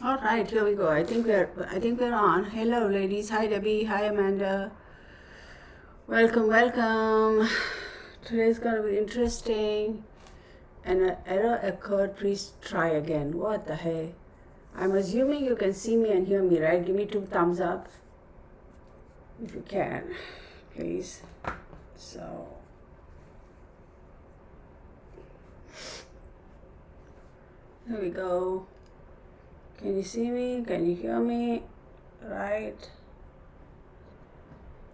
All right, here we go. I think we're on. Hello, ladies. Hi, Debbie. Hi, Amanda. Welcome, welcome. Today's gonna be interesting. An error occurred. Please try again. What the heck? I'm assuming you can see me and hear me, right? Give me 2 thumbs up if you can, please. So, here we go. Can you see me? Can you hear me? Right.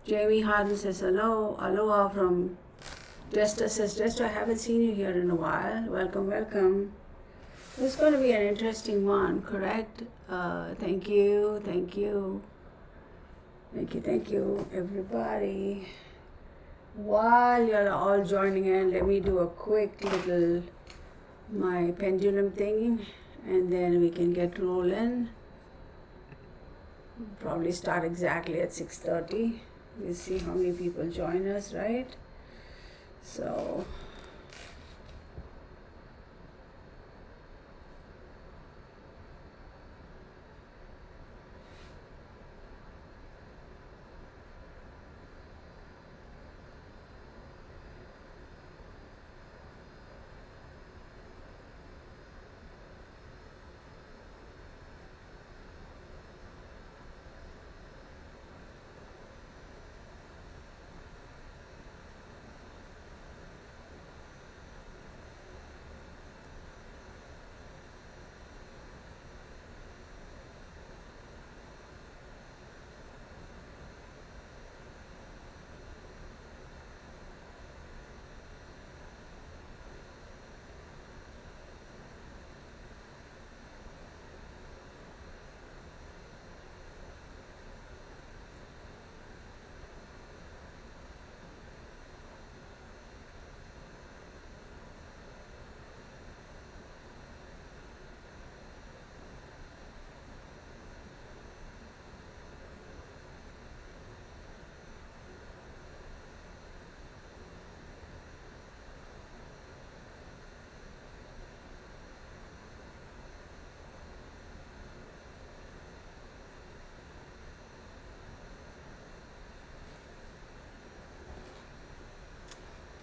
Jamie Harden says hello. Aloha from Jester says, Jester, I haven't seen you here in a while. Welcome, welcome. This is going to be an interesting one, correct? Thank you, thank you. Thank you, everybody. While you're all joining in, let me do a quick little my pendulum thing, and then we can get rolling. Probably start exactly at 6:30. We'll see how many people join us, right? So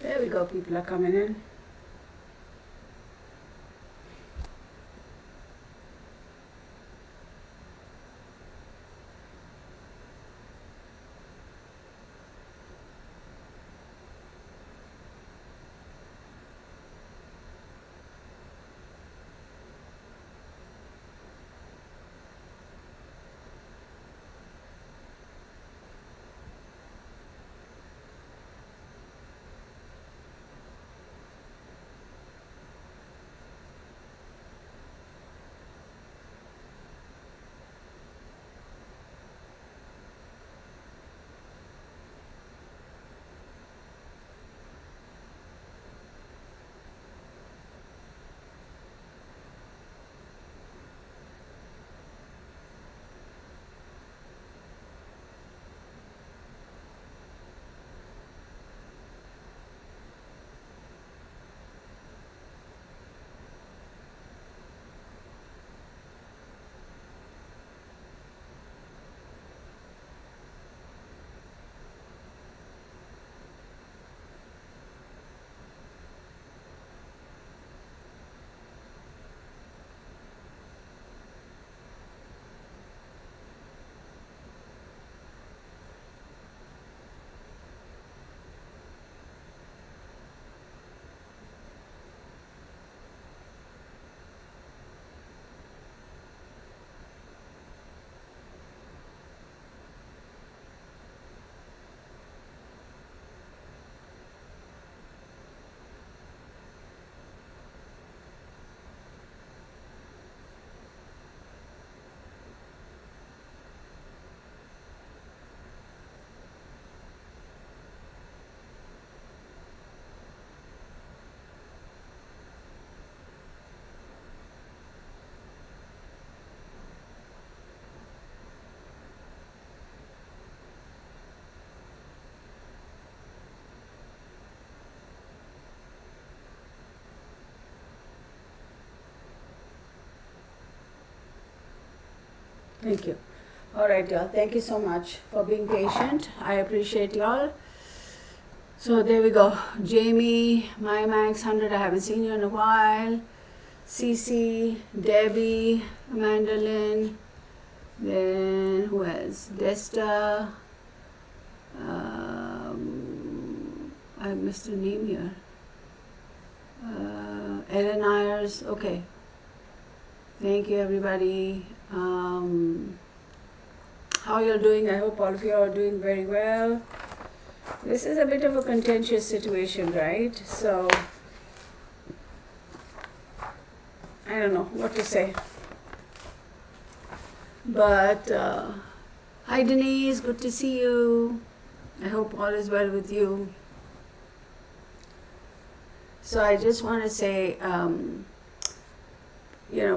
there we go, people are coming in. Thank you. All right, y'all. Thank you so much for being patient. I appreciate y'all. So there we go. Jamie, my Max 100, I haven't seen you in a while. Cece, Debbie, Mandolin, then who else? Desta. I missed a name here. Ellen Ayers. Okay. Thank you, everybody. How you're doing? I hope all of you are doing very well. This is a bit of a contentious situation, right? So, I don't know what to say. But, hi Denise, good to see you. I hope all is well with you. So I just want to say,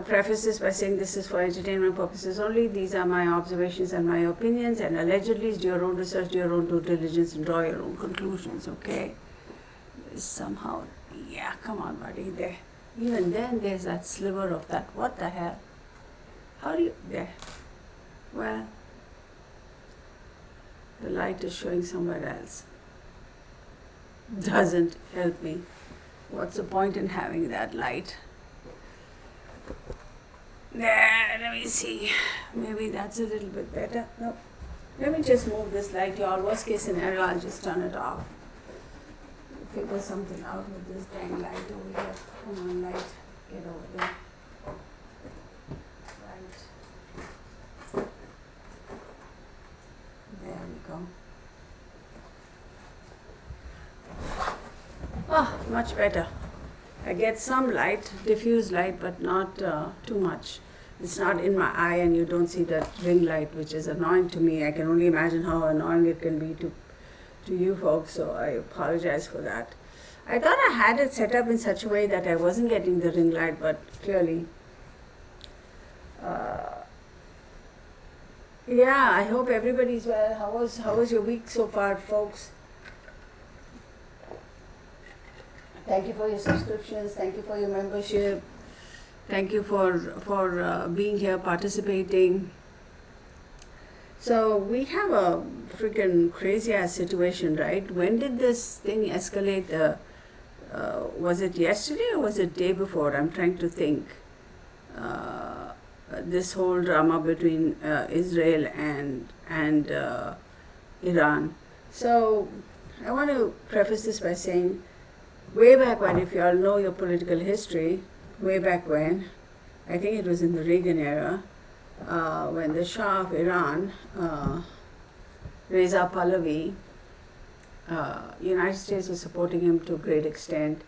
preface this by saying this is for entertainment purposes only. These are my observations and my opinions, and allegedly do your own research, do your own due diligence, and draw your own conclusions, okay? Somehow, yeah, come on, buddy, there. Even then, there's that sliver of that. What the hell? How do you, there. Well, the light is showing somewhere else. Doesn't help me. What's the point in having that light? There, let me see. Maybe that's a little bit better. No. Let me just move this light, y'all. Worst case scenario, I'll just turn it off. Figure something out with this dang light over here. Come on, light. Get over there. Right. There we go. Oh, much better. I get some light, diffuse light, but not too much. It's not in my eye and you don't see that ring light, which is annoying to me. I can only imagine how annoying it can be to you folks, so I apologize for that. I thought I had it set up in such a way that I wasn't getting the ring light, but clearly. Yeah, I hope everybody's well. How was your week so far, folks? Thank you for your subscriptions. Thank you for your membership. Thank you for being here, participating. So we have a freaking crazy ass situation, right? When did this thing escalate? Was it yesterday or was it day before? I'm trying to think. This whole drama between Israel and Iran. So I want to preface this by saying, way back when, if you all know your political history, way back when, I think it was in the Reagan era, when the Shah of Iran, Reza Pahlavi, United States was supporting him to a great extent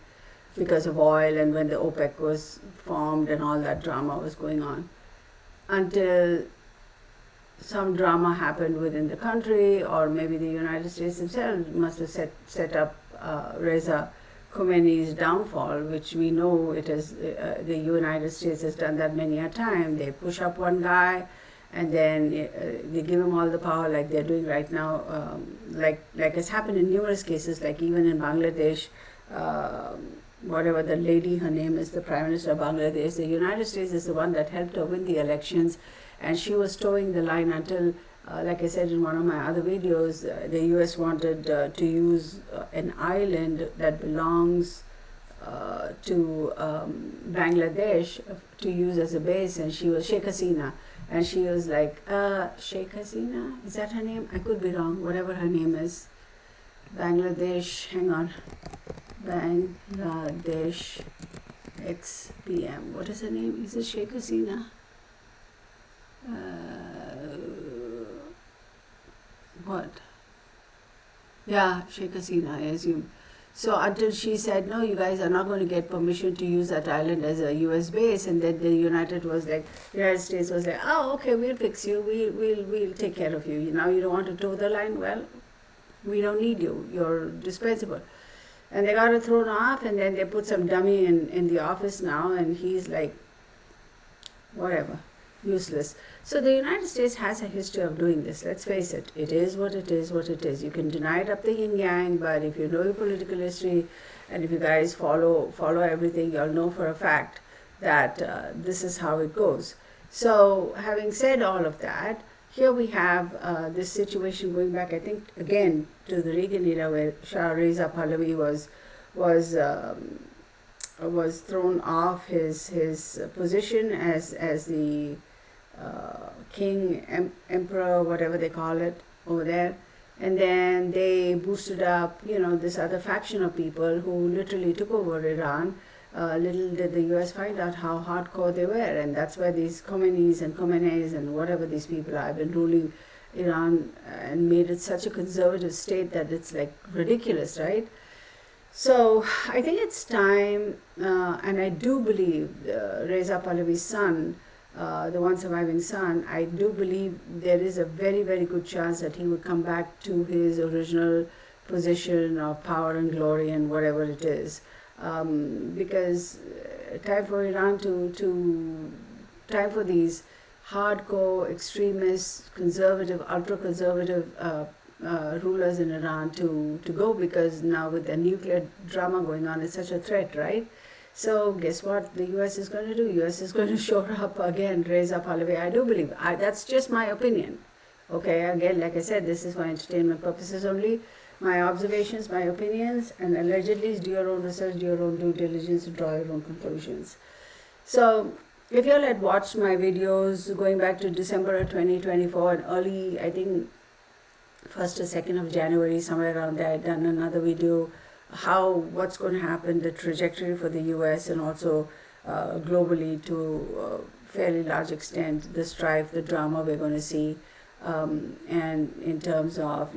because of oil, and when the OPEC was formed and all that drama was going on, until some drama happened within the country, or maybe the United States themselves must have set up Reza Khomeini's downfall, which we know it is. The United States has done that many a time. They push up one guy, and then they give him all the power, like they're doing right now. Like it's happened in numerous cases, like even in Bangladesh. Whatever the lady, her name is the Prime Minister of Bangladesh. The United States is the one that helped her win the elections, and she was towing the line until. Like I said in one of my other videos, the US wanted to use an island that belongs to Bangladesh to use as a base, and she was Sheikh Hasina, and she was like, Sheikh Hasina, is that her name? I could be wrong, whatever her name is. Bangladesh, hang on, Bangladesh XPM, what is her name? Is it Sheikh Hasina? What? Yeah, Sheikh Hasina, I assume. So until she said, no, you guys are not going to get permission to use that island as a US base, and then the United States was like, oh, okay, we'll fix you, we'll take care of you. Now you don't want to toe the line? Well, we don't need you, you're dispensable. And they got her thrown off, and then they put some dummy in the office now, and he's like, whatever. Useless. So the United States has a history of doing this. Let's face it. It is what it is, what it is. You can deny it up the yin yang, but if you know your political history, and if you guys follow everything, you'll know for a fact that this is how it goes. So having said all of that, here we have this situation going back, I think, again to the Reagan era, where Shah Reza Pahlavi was was thrown off his position as the king, emperor, whatever they call it over there. And then they boosted up, this other faction of people who literally took over Iran. Little did the US find out how hardcore they were, and that's why these Khomeinis and Khomeinis and whatever these people are have been ruling Iran and made it such a conservative state that it's like ridiculous, right? So I think it's time, and I do believe Reza Pahlavi's son, the one surviving son, I do believe there is a very, very good chance that he would come back to his original position of power and glory and whatever it is. Because time for Iran time for these hardcore, extremist, conservative, ultra-conservative rulers in Iran to go, because now with the nuclear drama going on, it's such a threat, right? So guess what the US is going to do? US is going to shore up again Reza Pahlavi. I do believe. That's just my opinion. Okay, again, like I said, this is for entertainment purposes only. My observations, my opinions, and allegedly do your own research, do your own due diligence, and draw your own conclusions. So if you all had watched my videos going back to December of 2024 and early, I think 1st or 2nd of January, somewhere around there, I'd done another video, what's going to happen, the trajectory for the US and also globally to a fairly large extent, the strife, the drama we're going to see, and in terms of,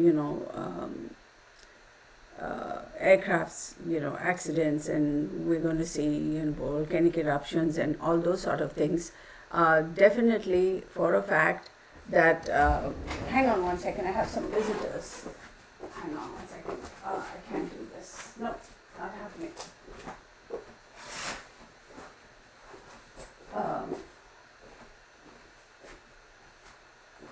aircrafts, accidents, and we're going to see volcanic eruptions and all those sort of things. Definitely, for a fact, that hang on one second, I have some visitors. Hang on one second. I can't do this. No, not happening.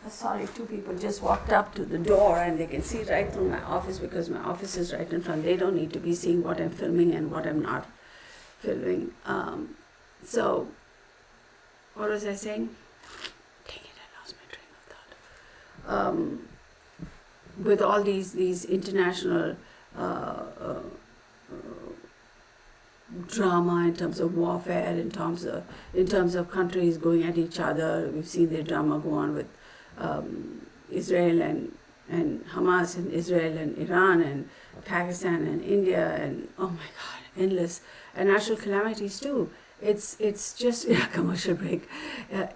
Sorry, two people just walked up to the door and they can see right through my office, because my office is right in front. They don't need to be seeing what I'm filming and what I'm not filming. So, what was I saying? Dang it, I lost my train of thought. With all these international drama in terms of warfare, in terms of countries going at each other, we've seen the drama go on with Israel and Hamas, and Israel and Iran and Pakistan and India, and oh my God, endless, and natural calamities too. It's just commercial break.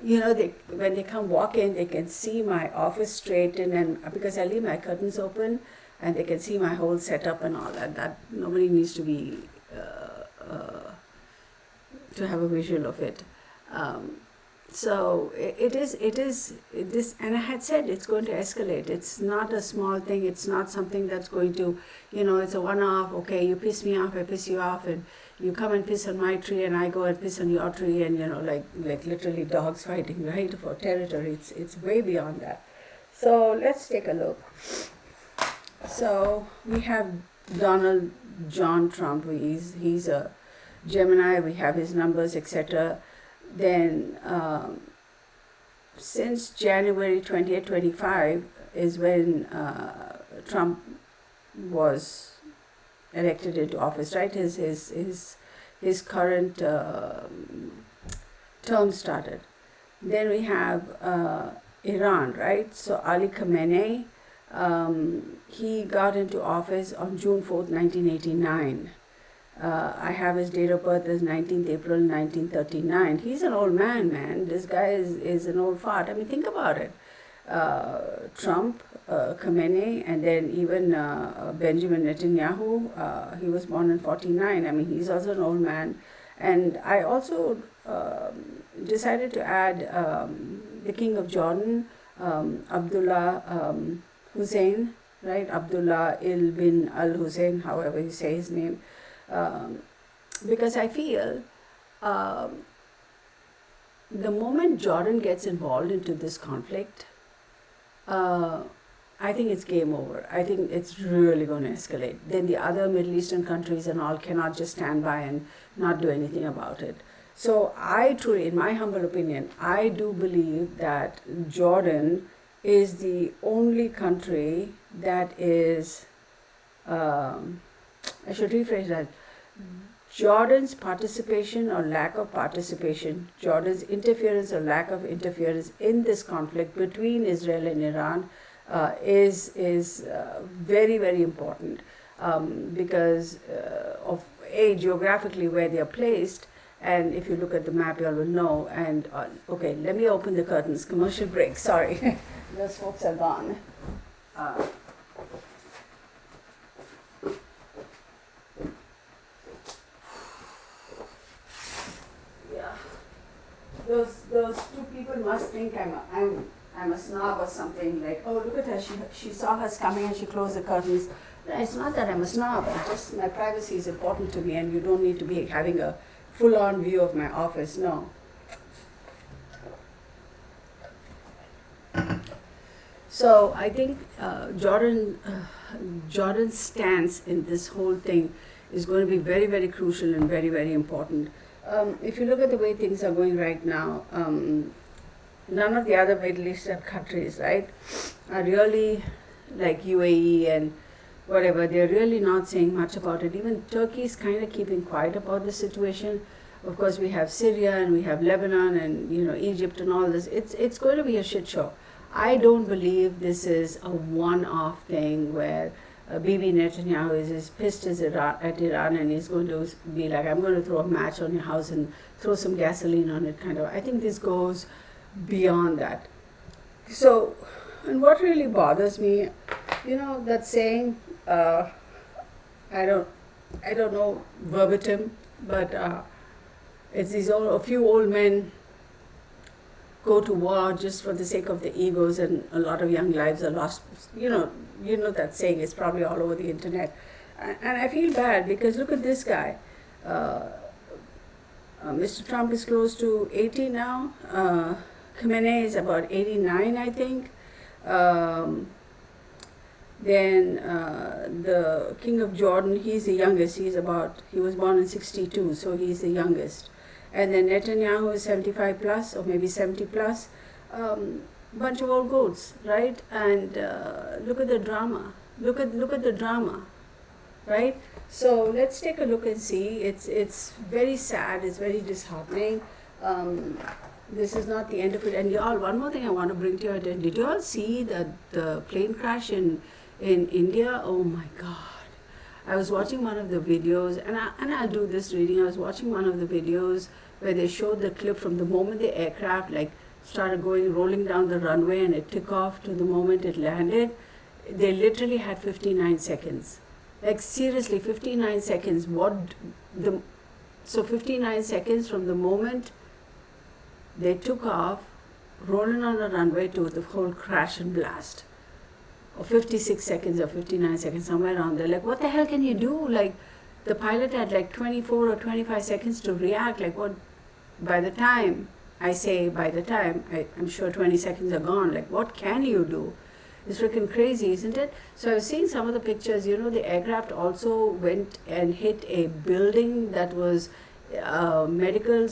When they come walk in, they can see my office straight in, and because I leave my curtains open, and they can see my whole setup and all that. That nobody needs to be to have a visual of it. So it is this, and I had said it's going to escalate. It's not a small thing. It's not something that's going to, it's a one-off. Okay, you piss me off, I piss you off, and you come and piss on my tree, and I go and piss on your tree, and like literally dogs fighting, right, for territory. It's way beyond that. So let's take a look. So we have Donald John Trump. He's a Gemini. We have his numbers, etc. Then since January 2025 is when Trump was elected into office, right? His current term started. Then we have Iran, right? So Ali Khamenei, he got into office on June 4th, 1989. I have his date of birth as 19th April 1939. He's an old man. This guy is an old fart. I mean, think about it. Trump, Khamenei, and then even Benjamin Netanyahu, he was born in 49. I mean, he's also an old man. And I also decided to add the King of Jordan, Abdullah Hussein, right? Abdullah bin al-Hussein, however you say his name. Because I feel the moment Jordan gets involved into this conflict, I think it's game over. I think it's really going to escalate. Then the other Middle Eastern countries and all cannot just stand by and not do anything about it. So I truly, in my humble opinion, I do believe that Jordan is the only country that is, I should rephrase that, Jordan's participation or lack of participation, Jordan's interference or lack of interference in this conflict between Israel and Iran is very, very important, because of geographically where they are placed. And if you look at the map, you all will know. And okay, let me open the curtains. Commercial break. Sorry, those folks are gone. Yeah, those two people must think I'm a snob or something. Like, oh, look at her. She saw us coming and she closed the curtains. No, it's not that I'm a snob. It's just my privacy is important to me, and you don't need to be having a full-on view of my office. No. So I think Jordan's stance in this whole thing is going to be very, very crucial and very, very important. If you look at the way things are going right now, none of the other Middle Eastern countries, right, are really like UAE and whatever. They're really not saying much about it. Even Turkey is kind of keeping quiet about the situation. Of course, we have Syria and we have Lebanon and Egypt and all this. It's going to be a shit show. I don't believe this is a one-off thing where Bibi Netanyahu is pissed at Iran and he's going to be like, I'm going to throw a match on your house and throw some gasoline on it, kind of. I think this goes beyond that. So, and what really bothers me, that saying, I don't know verbatim, but it's a few old men go to war just for the sake of the egos, and a lot of young lives are lost. You know that saying is probably all over the internet, and I feel bad because look at this guy. Mr. Trump is close to 80 now. Khamenei is about 89, I think. Then the King of Jordan, he's the youngest. He was born in 62, so he's the youngest. And then Netanyahu is 75 plus, or maybe 70 plus. Bunch of old goats, right? And look at the drama. Look at the drama, right? So let's take a look and see. It's very sad. It's very disheartening. This is not the end of it. And y'all, one more thing I want to bring to your attention. Did you all see the plane crash in India? Oh my God. I was watching one of the videos, and I'll do this reading. I was watching one of the videos where they showed the clip from the moment the aircraft started rolling down the runway and it took off to the moment it landed. They literally had 59 seconds. Like seriously, 59 seconds. So 59 seconds from the moment they took off, rolling on the runway to the whole crash and blast. Or 56 seconds or 59 seconds, somewhere around there. Like, what the hell can you do? Like, the pilot had 24 or 25 seconds to react. Like, what? By the time, I'm sure 20 seconds are gone. Like, what can you do? It's freaking crazy, isn't it? So I was seeing some of the pictures. The aircraft also went and hit a building that was medical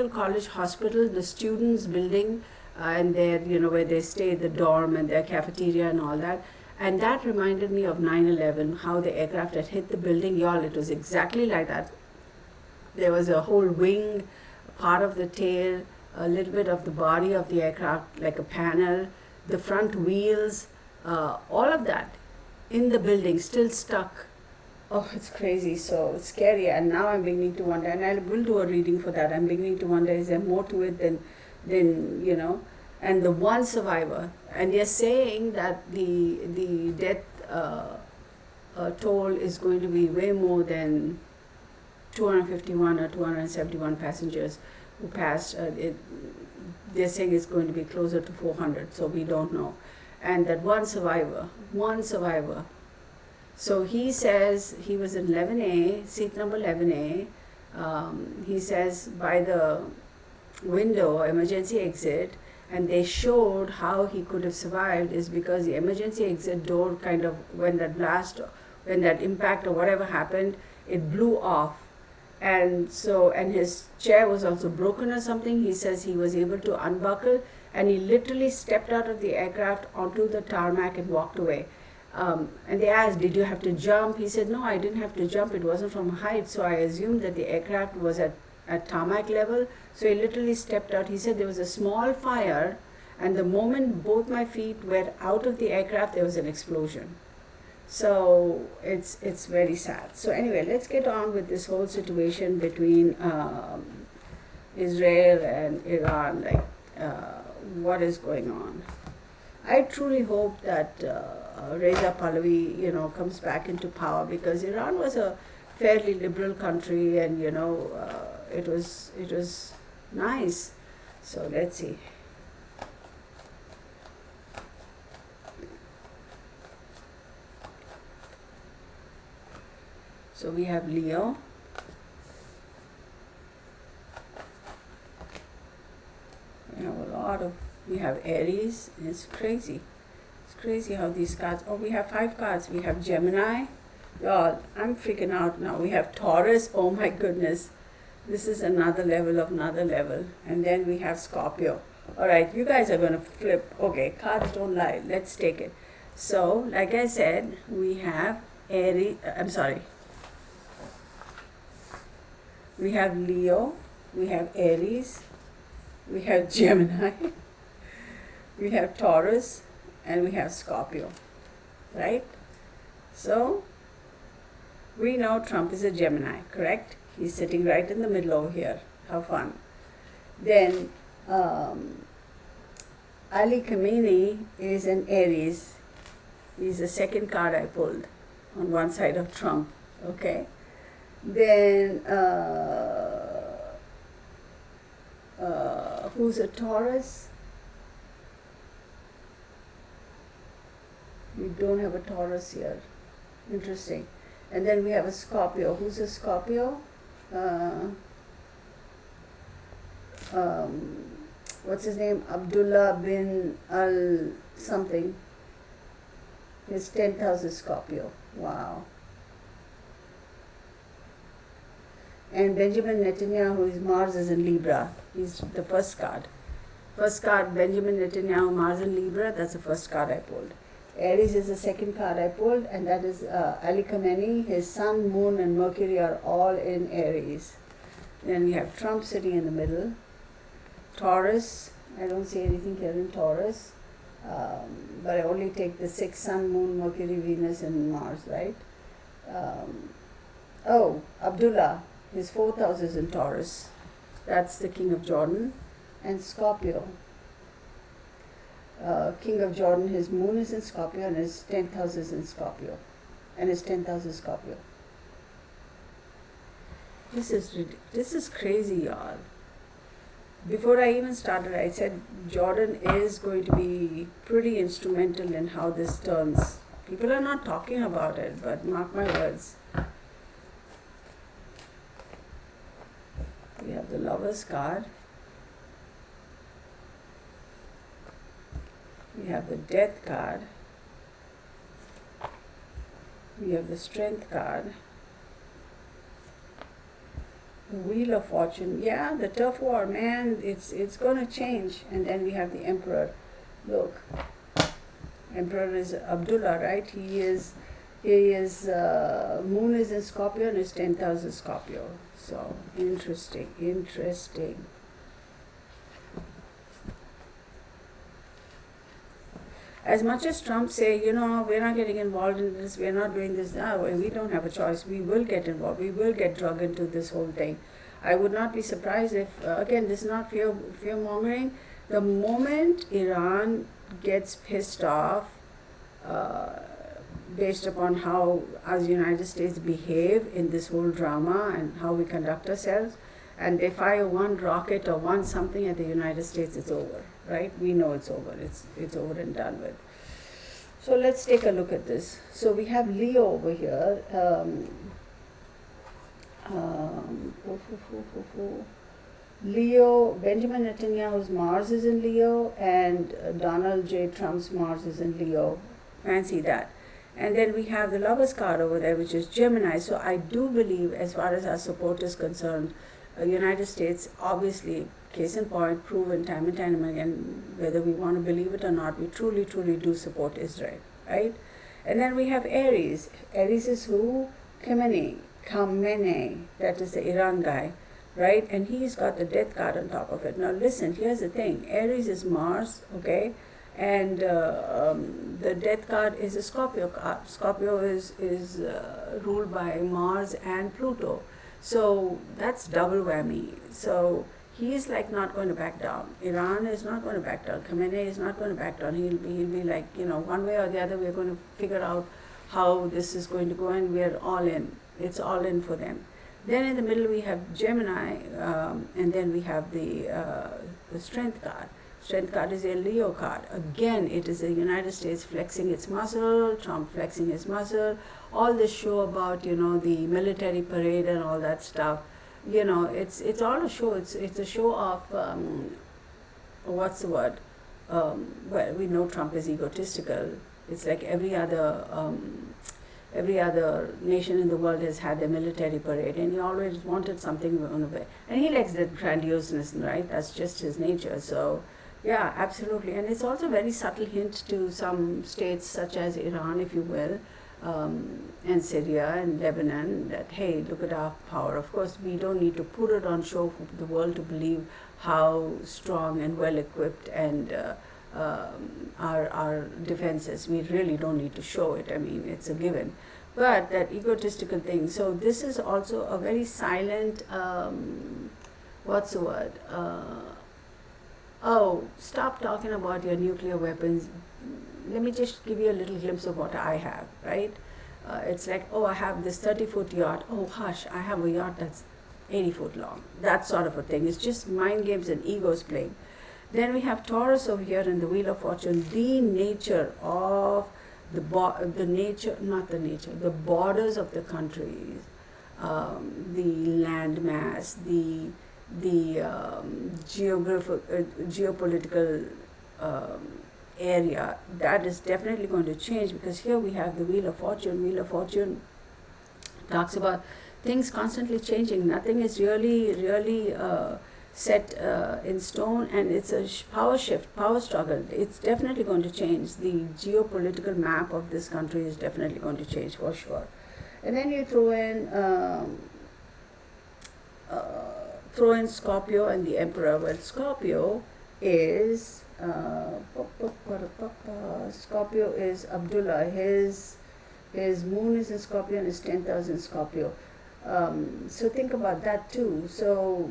college hospital, the students' building. And there, where they stay, the dorm and their cafeteria and all that. And that reminded me of 9/11, how the aircraft had hit the building. Y'all, it was exactly like that. There was a whole wing, part of the tail, a little bit of the body of the aircraft, like a panel, the front wheels, all of that in the building, still stuck. Oh, it's crazy, so it's scary. And now I'm beginning to wonder, and I will do a reading for that. I'm beginning to wonder, is there more to it than and the one survivor, and they're saying that the death toll is going to be way more than 251 or 271 passengers who passed. They're saying it's going to be closer to 400, so we don't know. And that one survivor. So he says he was in 11A, seat number 11A. He says by the window, emergency exit, and they showed how he could have survived is because the emergency exit door when that impact or whatever happened, it blew off, and his chair was also broken or something. He says he was able to unbuckle, and he literally stepped out of the aircraft onto the tarmac and walked away. And they asked, did you have to jump? He said, no, I didn't have to jump. It wasn't from height, so I assumed that the aircraft was at tarmac level. So he literally stepped out. He said there was a small fire, and the moment both my feet were out of the aircraft, there was an explosion. So it's very sad. So anyway, let's get on with this whole situation between Israel and Iran. Like, what is going on? I truly hope that Reza Pahlavi, comes back into power, because Iran was a fairly liberal country, and it was nice. So let's see. So we have Leo. We have Aries. It's crazy. It's crazy how these cards, we have 5 cards. We have Gemini. Y'all, I'm freaking out now. We have Taurus. Oh my goodness. This is another level of another level. And then we have Scorpio. All right, you guys are going to flip. Okay, cards don't lie. Let's take it. So, like I said, we have Aries. We have Leo. We have Aries. We have Gemini. We have Taurus, and we have Scorpio, right? So, we know Trump is a Gemini, correct? He's sitting right in the middle over here. How fun. Then, Ali Khamenei is an Aries. He's the second card I pulled on one side of Trump, okay? Then, who's a Taurus? We don't have a Taurus here. Interesting. And then we have a Scorpio. Who's a Scorpio? What's his name? Abdullah bin al something. His 10th house is Scorpio. Wow. And Benjamin Netanyahu, his Mars is in Libra. He's the first card. First card, Benjamin Netanyahu, Mars in Libra. That's the first card I pulled. Aries is the second card I pulled, and that is Ali Khamenei. His Sun, Moon, and Mercury are all in Aries. Then we have Trump sitting in the middle. Taurus, I don't see anything here in Taurus, but I only take the 6 Sun, Moon, Mercury, Venus, and Mars, right? Abdullah, his 4th house is in Taurus. That's the King of Jordan. And Scorpio. King of Jordan, his moon is in Scorpio, and his 10th house is in Scorpio. And his 10th house is Scorpio. This is crazy, y'all. Before I even started, I said Jordan is going to be pretty instrumental in how this turns. People are not talking about it, but mark my words. We have the Lover's card. We have the Death card. We have the Strength card. The Wheel of Fortune. Yeah, the tough war, man. It's going to change. And then we have the Emperor. Look, Emperor is Abdullah, right? He is Moon is in Scorpio, and his 10th house is Scorpio. So interesting. As much as Trump say, we're not getting involved in this, we're not doing this now, we don't have a choice. We will get involved. We will get dragged into this whole thing. I would not be surprised if, again, this is not fear-mongering. The moment Iran gets pissed off based upon how us United States behave in this whole drama and how we conduct ourselves, and they fire one rocket or one something at the United States, it's over, right? We know it's over. It's over and done with. So let's take a look at this. So we have Leo over here. Leo, Benjamin Netanyahu's Mars is in Leo, and Donald J. Trump's Mars is in Leo. Fancy that. And then we have the Lovers card over there, which is Gemini. So I do believe, as far as our support is concerned, United States, obviously, case in point, proven time and time again, whether we want to believe it or not, we truly, truly do support Israel, right? And then we have Aries. Aries is who? Khamenei, that is the Iran guy, right? And he's got the death card on top of it. Now listen, here's the thing. Aries is Mars, okay? And the death card is a Scorpio card. Scorpio is ruled by Mars and Pluto. So that's double whammy. So he is like not going to back down. Iran is not going to back down. Khamenei is not going to back down. He'll be like, one way or the other, we're going to figure out how this is going to go, and we're all in. It's all in for them. Then in the middle we have Gemini, and then we have the Strength card. Strength card is a Leo card. Again, it is the United States flexing its muscle, Trump flexing his muscle, all this show about, the military parade and all that stuff. It's all a show. It's a show of, what's the word? Well, we know Trump is egotistical. It's like every other nation in the world has had a military parade, and he always wanted something on the way. And he likes that grandioseness, right? That's just his nature. So, yeah, absolutely. And it's also a very subtle hint to some states such as Iran, if you will, and Syria and Lebanon, that, hey, look at our power. Of course, we don't need to put it on show for the world to believe how strong and well equipped and our defenses. We really don't need to show it. I mean, it's a given. But that egotistical thing. So this is also a very silent, what's the word? Stop talking about your nuclear weapons. Let me just give you a little glimpse of what I have, right? It's like, I have this 30-foot yacht. Oh, hush, I have a yacht that's 80 foot long. That sort of a thing. It's just mind games and egos playing. Then we have Taurus over here in the Wheel of Fortune. The nature of the borders of the countries, the land mass, the geopolitical area, that is definitely going to change, because here we have the Wheel of Fortune. Wheel of Fortune talks about things constantly changing. Nothing is really set in stone, and it's a power shift, power struggle. It's definitely going to change. The geopolitical map of this country is definitely going to change for sure. And then you throw in Scorpio and the Emperor. Well, Scorpio is Scorpio is Abdullah. His moon is in Scorpio and his 10th in Scorpio. So think about that too. So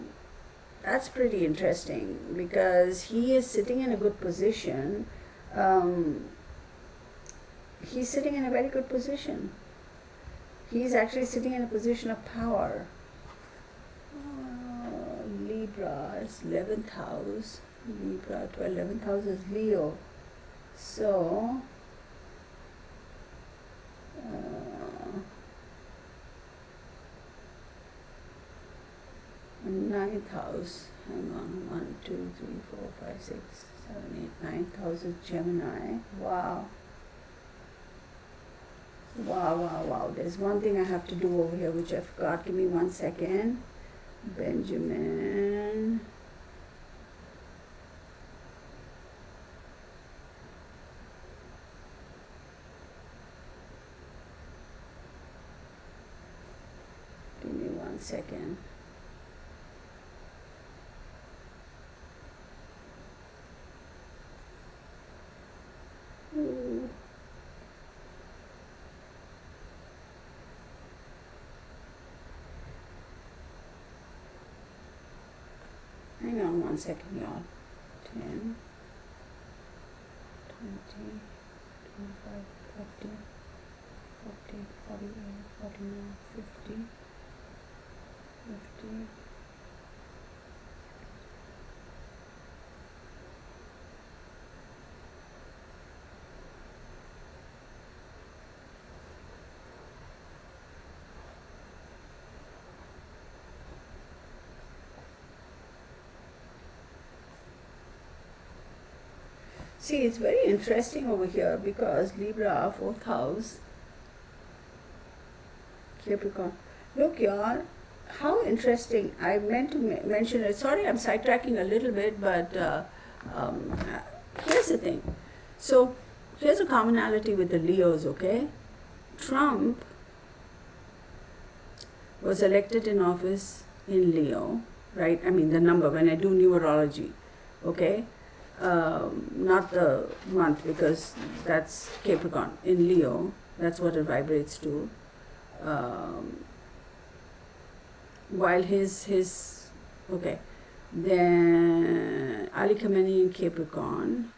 that's pretty interesting, because he is sitting in a good position. He's sitting in a very good position. He's actually sitting in a position of power. Libra is 11th house. Libra, 11th house is Leo. So, ninth house. Hang on. 1, 2, 3, 4, 5, 6, 7, 8, 9th house is Gemini. Wow. Wow. There's one thing I have to do over here which I forgot. Give me 1 second. Benjamin. Give me 1 second. Ooh. Hang on 1 second, y'all. 10, 20, 25, 30, 40, 48, 49, 50, 50. See, it's very interesting over here, because Libra, 4th house, Capricorn. Look, y'all, how interesting. I meant to mention it. Sorry, I'm sidetracking a little bit, but um, here's the thing. So, here's a commonality with the Leos, okay? Trump was elected in office in Leo, right? I mean, the number, when I do numerology, okay? Not the month, because that's Capricorn. In Leo, that's what it vibrates to. While his okay, then Ali Khamenei in Capricorn,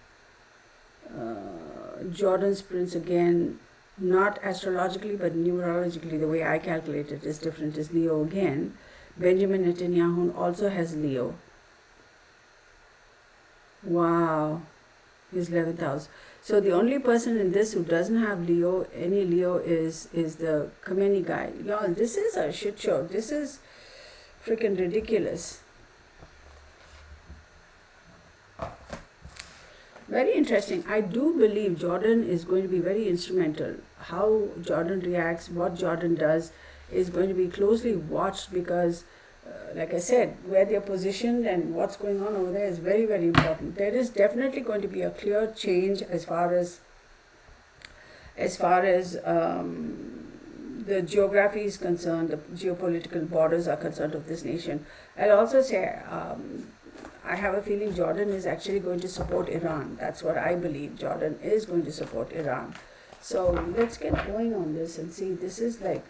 Jordan's prince again, not astrologically but numerologically, the way I calculate it is different, is Leo again. Benjamin Netanyahu also has Leo. Wow, he's 11th house. So the only person in this who doesn't have Leo, any Leo, is the Khamenei guy. Y'all, this is a shit show. This is freaking ridiculous. Very interesting. I do believe Jordan is going to be very instrumental. How Jordan reacts, what Jordan does, is going to be closely watched, because like I said, where they're positioned and what's going on over there is very, very important. There is definitely going to be a clear change as far as the geography is concerned, the geopolitical borders are concerned of this nation. I'll also say, I have a feeling Jordan is actually going to support Iran. That's what I believe. Jordan is going to support Iran. So let's get going on this and see. This is like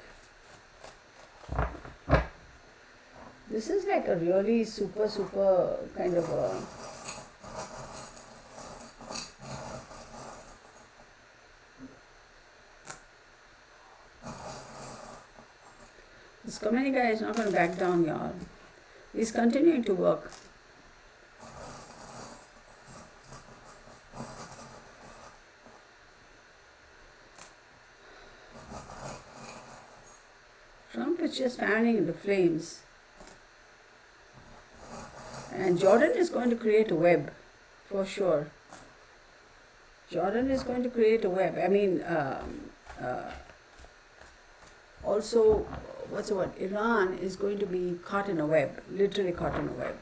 a really super kind of a this Khamenei guy is not going to back down, y'all. He's continuing to work. Trump is just fanning the flames. And Jordan is going to create a web, for sure. Jordan is going to create a web. I mean, also, what's the word? Iran is going to be caught in a web, literally caught in a web.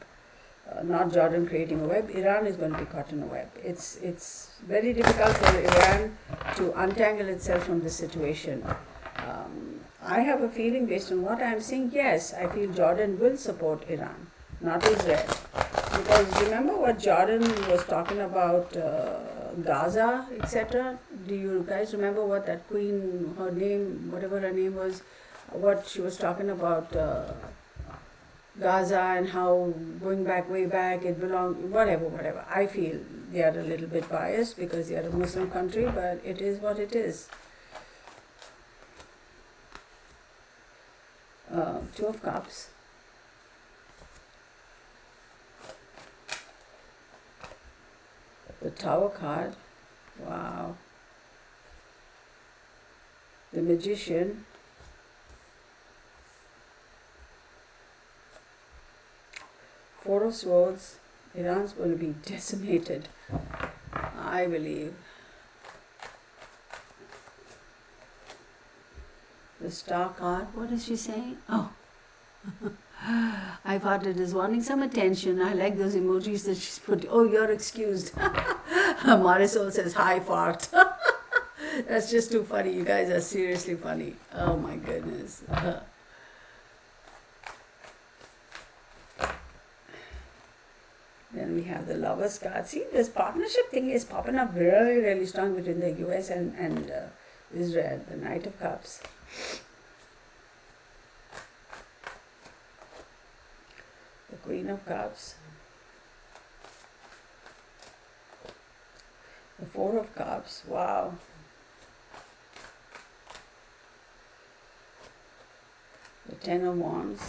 Not Jordan creating a web, Iran is going to be caught in a web. It's very difficult for Iran to untangle itself from this situation. I have a feeling, based on what I'm seeing, yes, I feel Jordan will support Iran, not Israel. Because remember what Jordan was talking about, Gaza, etc.? Do you guys remember what that queen, her name, whatever her name was, what she was talking about Gaza, and how going back, way back, it belonged, whatever. I feel they are a little bit biased because they are a Muslim country, but it is what it is. Two of Cups. The Tower card. Wow. The Magician. Four of Swords. Iran's going to be decimated, I believe. The Star card. What is she saying? Oh. I thought it is wanting some attention. I like those emojis that she's put. Oh, you're excused. Marisol says, hi, fart. That's just too funny. You guys are seriously funny. Oh, my goodness. Then we have the Lovers card. See, this partnership thing is popping up really, really strong between the US and Israel. The Knight of Cups. The Queen of Cups. The Four of Cups. Wow. The Ten of Wands.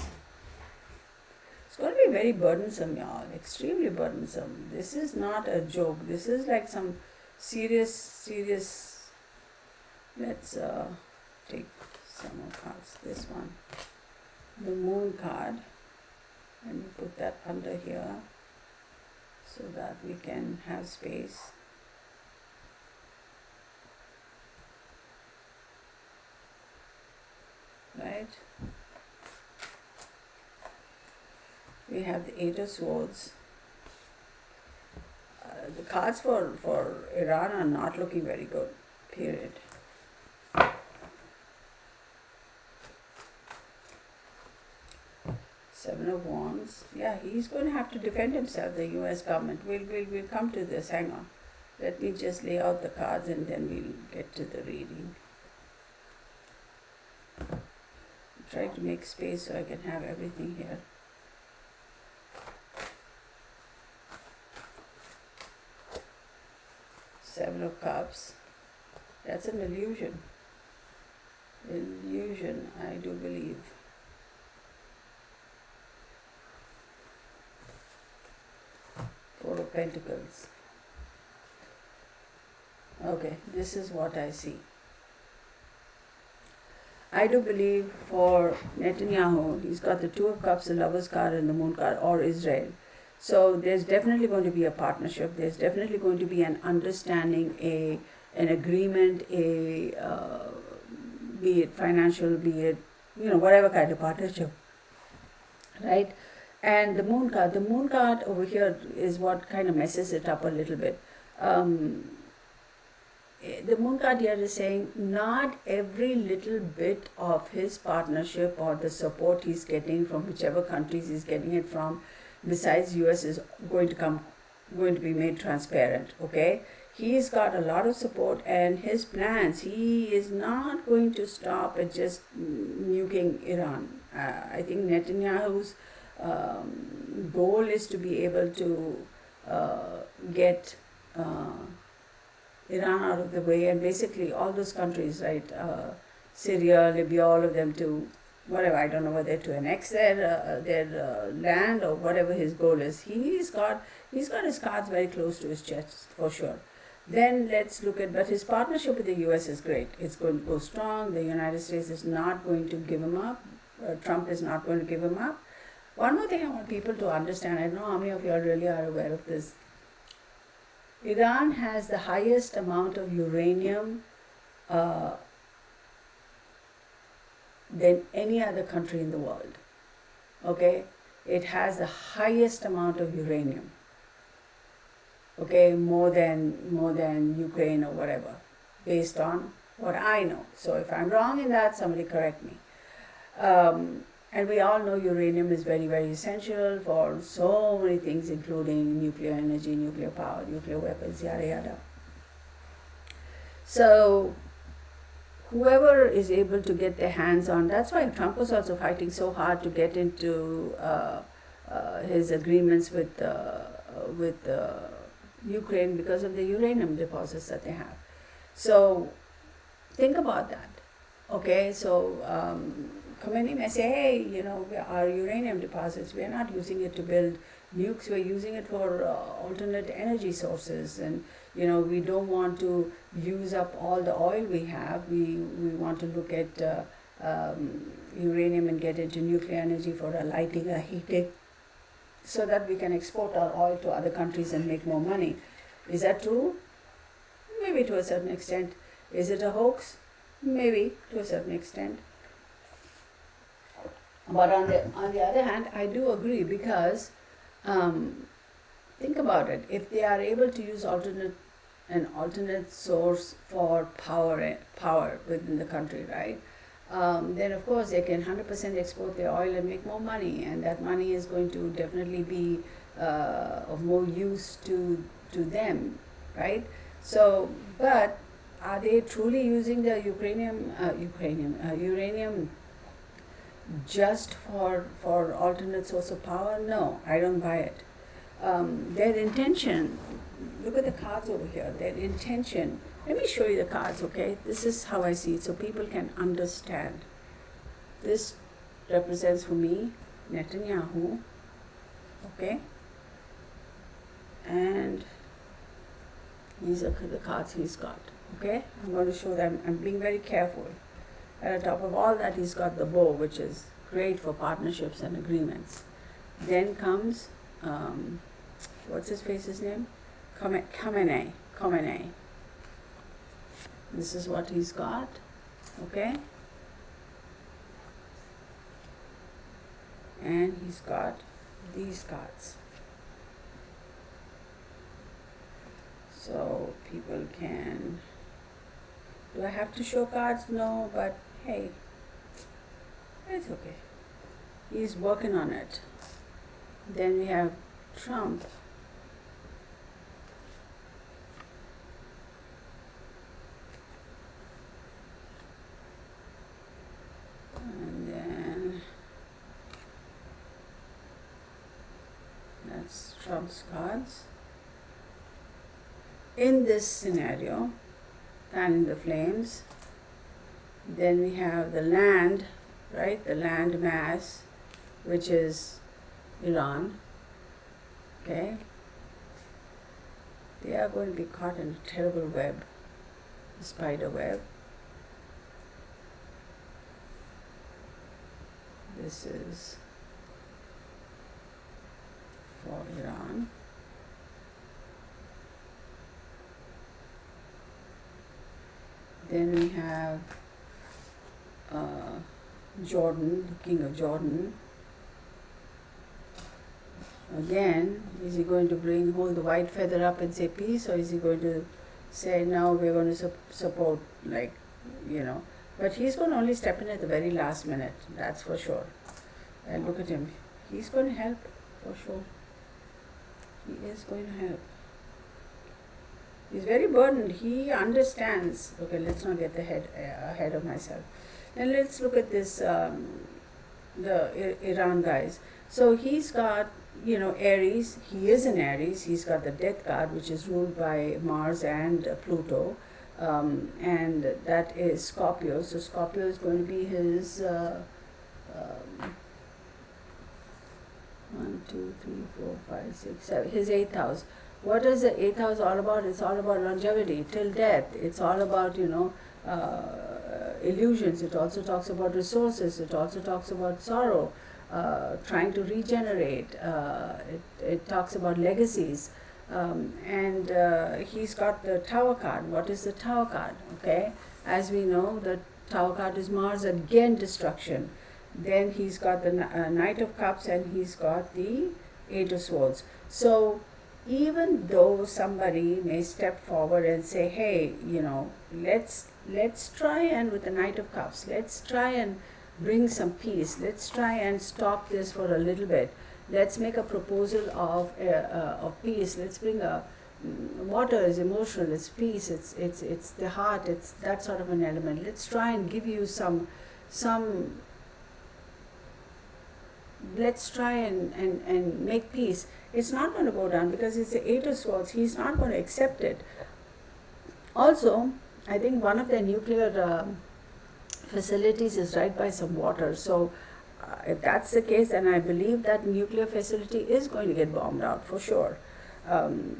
It's going to be very burdensome, y'all. Extremely burdensome. This is not a joke. This is like some serious. Let's take some more cards. This one. The Moon card. And we put that under here so that we can have space. right? We have the Eight of Swords. The cards for Iran are not looking very good, period. Seven of Wands. Yeah, he's going to have to defend himself, the US government. We'll come to this. Hang on. Let me just lay out the cards and then we'll get to the reading. I'm trying to make space so I can have everything here. Seven of Cups. That's an illusion. Illusion, I do believe. Four of Pentacles. Okay, this is what I see. I do believe for Netanyahu, he's got the Two of Cups, the Lover's card, and the Moon card, or Israel. So there's definitely going to be a partnership. There's definitely going to be an understanding, an agreement, be it financial, be it whatever kind of partnership, right? And the Moon card over here is what kind of messes it up a little bit. The Moon card here is saying not every little bit of his partnership or the support he's getting from whichever countries he's getting it from, besides US, is going to be made transparent. Okay, he's got a lot of support, and his plans, he is not going to stop at just nuking Iran. I think Netanyahu's goal is to be able to get Iran out of the way, and basically all those countries, right, Syria, Libya, all of them, to whatever, I don't know whether to annex their land or whatever his goal is. He's got his cards very close to his chest for sure. Then let's look at, but his partnership with the US is great. It's going to go strong. The United States is not going to give him up. Trump is not going to give him up. One more thing I want people to understand, I don't know how many of you really are aware of this. Iran has the highest amount of uranium than any other country in the world. Okay, it has the highest amount of uranium. Okay, more than Ukraine or whatever, based on what I know. So if I'm wrong in that, somebody correct me. And we all know uranium is very, very essential for so many things, including nuclear energy, nuclear power, nuclear weapons, yada yada. So whoever is able to get their hands on, that's why Trump was also fighting so hard to get into his agreements with Ukraine, because of the uranium deposits that they have. So think about that. Okay, so Khomeini may say, hey, our uranium deposits, we're not using it to build nukes, we're using it for alternate energy sources, and we don't want to use up all the oil we have. We want to look at uranium and get into nuclear energy for lighting or heating, so that we can export our oil to other countries and make more money. Is that true? Maybe to a certain extent. Is it a hoax? Maybe to a certain extent. But on the other hand, I do agree, because think about it. If they are able to use an alternate source for power within the country, right? Then of course they can 100% export their oil and make more money, and that money is going to definitely be of more use to them, right? So, but are they truly using the uranium just for alternate source of power? No, I don't buy it. Their intention, look at the cards over here, their intention, let me show you the cards, okay? This is how I see it, so people can understand. This represents for me Netanyahu, okay? And these are the cards he's got, okay? I'm going to show them. I'm being very careful. And on top of all that, he's got the bow, which is great for partnerships and agreements. Then comes, what's his face's name? Khamenei. This is what he's got, okay? and he's got these cards. So people can, do I have to show cards? No, but hey, it's okay. He's working on it. Then we have Trump. And then that's Trump's cards. In this scenario, fanning the flames, then we have the land, right? The land mass, which is Iran. Okay? They are going to be caught in a terrible web, a spider web. This is for Iran. Then we have Jordan, the king of Jordan. Again, is he going to hold the white feather up and say peace, or is he going to say, no, we're going to support, like, you know. But he's going to only step in at the very last minute, that's for sure. And look at him. He's going to help, for sure. He is going to help. He's very burdened. He understands. Okay, let's not get ahead of myself. Then let's look at this, the Iran guys. So he's got, you know, Aries. He is in Aries. He's got the death card, which is ruled by Mars and Pluto. And that is Scorpio. So Scorpio is going to be his 1, 2, 3, 4, 5, 6, 7, his 8th house. What is the 8th house all about? It's all about longevity, till death. It's all about, you know, illusions. It also talks about resources. It also talks about sorrow, trying to regenerate. It talks about legacies. And he's got the Tower card. What is the Tower card? Okay, as we know, the Tower card is Mars, again destruction. Then he's got the Knight of Cups, and he's got the Eight of Swords. So even though somebody may step forward and say, hey, you know, let's try, and with the Knight of Cups, let's try and bring some peace. Let's try and stop this for a little bit. Let's make a proposal of peace. Let's bring water is emotional. It's peace. It's the heart. It's that sort of an element. Let's try and give you some. Let's try and make peace. It's not going to go down because it's the Eight of Swords. He's not going to accept it. Also, I think one of their nuclear facilities is right by some water. So if that's the case, then I believe that nuclear facility is going to get bombed out for sure. And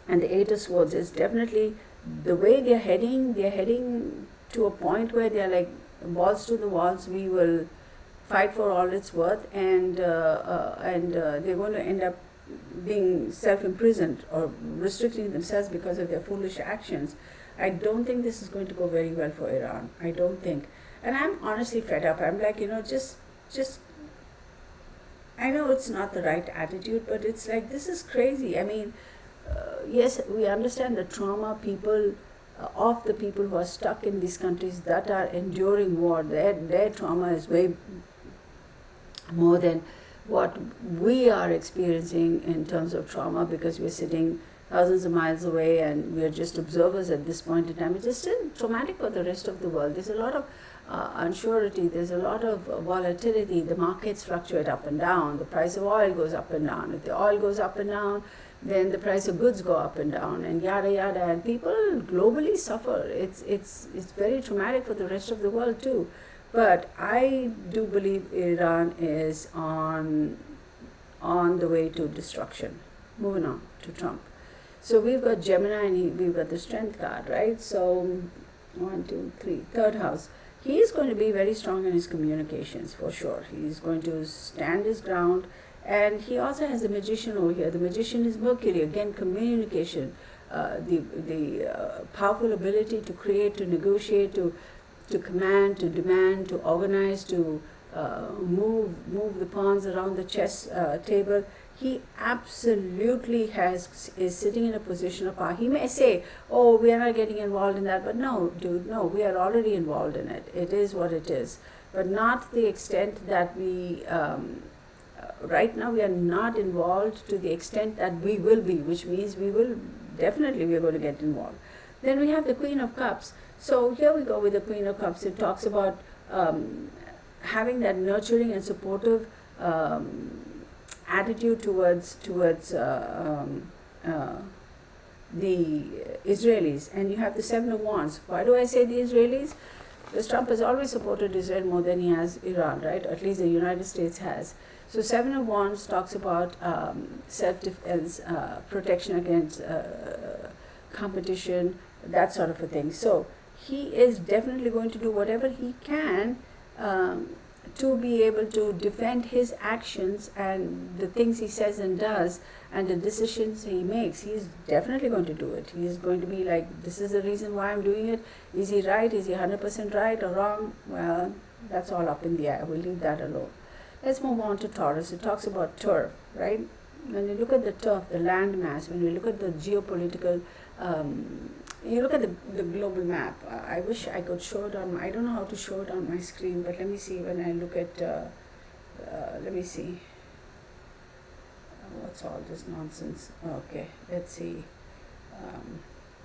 the Eight of Swords is definitely the way they're heading to a point where they're like balls to the walls. We will fight for all it's worth, and they're going to end up being self-imprisoned or restricting themselves because of their foolish actions. I don't think this is going to go very well for Iran. I don't think. And I'm honestly fed up. I'm like, you know, just I know it's not the right attitude, but it's like, this is crazy. I mean, yes, we understand the trauma of the people who are stuck in these countries that are enduring war. Their trauma is way more than what we are experiencing in terms of trauma, because we're sitting thousands of miles away and we're just observers at this point in time. It is still traumatic for the rest of the world. There's a lot of unsurety, there's a lot of volatility. The markets fluctuate up and down. The price of oil goes up and down. If the oil goes up and down, then the price of goods go up and down, and yada yada, and people globally suffer. It's very traumatic for the rest of the world too. But I do believe Iran is on the way to destruction. Moving on to Trump. So we've got Gemini, and we've got the Strength card, right? So 1, 2, 3, third house. He's going to be very strong in his communications for sure. He's going to stand his ground. And he also has the Magician over here. The Magician is Mercury, again communication, the powerful ability to create, to negotiate, to command, to demand, to organize, to move the pawns around the chess table. He absolutely is sitting in a position of power. He may say, "Oh, we are not getting involved in that," but no, dude, no, we are already involved in it. It is what it is, but not the extent that we. Right now, we are not involved to the extent that we will be, which means we are going to get involved. Then we have the Queen of Cups. So here we go with the Queen of Cups. It talks about having that nurturing and supportive attitude towards the Israelis. And you have the Seven of Wands. Why do I say the Israelis? Because Trump has always supported Israel more than he has Iran, right? Or at least the United States has. So Seven of Wands talks about self-defense, protection against competition, that sort of a thing. So he is definitely going to do whatever he can to be able to defend his actions and the things he says and does and the decisions he makes. He's definitely going to do it. He's going to be like, this is the reason why I'm doing it. Is he right? Is he 100% right or wrong? Well, that's all up in the air. We'll leave that alone. Let's move on to Taurus. It talks about turf, right? When you look at the turf, the land mass, when you look at the geopolitical, you look at the global map. I wish I could show it on, I don't know how to show it on my screen, but let me see when I look at, let me see. What's all this nonsense? Okay, let's see.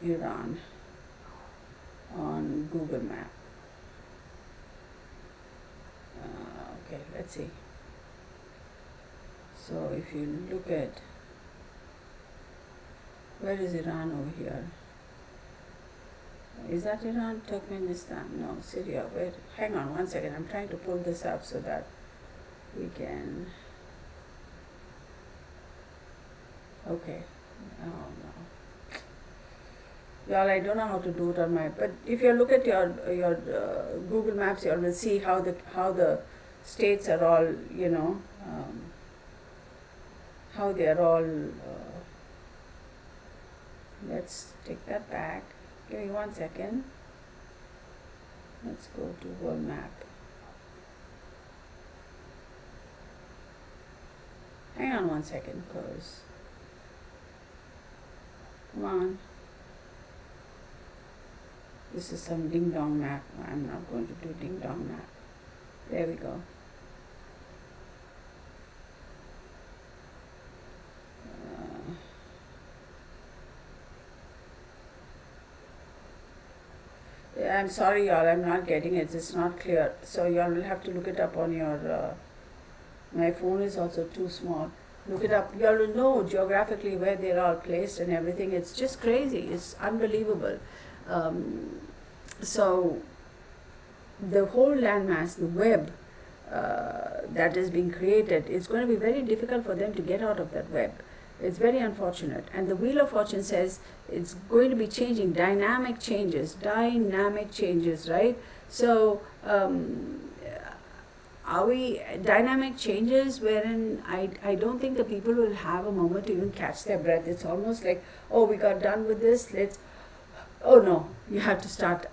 Iran on Google Map. Okay, let's see. So if you look at, where is Iran over here? Is that Iran? Turkmenistan? No, Syria. Wait, hang on one second. I'm trying to pull this up so that we can. Okay. Oh no. Y'all, I don't know how to do it on my. But if you look at your Google Maps, you will see how the states are all, you know, how they are all. Let's take that back. Give me 1 second. Let's go to world map. Hang on 1 second, cause come on. This is some ding dong map. I'm not going to do ding dong map. There we go. I'm sorry, y'all. I'm not getting it. It's not clear. So y'all will have to look it up on your. My phone is also too small. Look it up. Y'all will know geographically where they're all placed and everything. It's just crazy. It's unbelievable. So the whole landmass, the web that is being created, it's going to be very difficult for them to get out of that web. It's very unfortunate. And the Wheel of Fortune says it's going to be changing, dynamic changes, right? So are we dynamic changes wherein I don't think the people will have a moment to even catch their breath. It's almost like, oh, we got done with this, oh no, you have to start,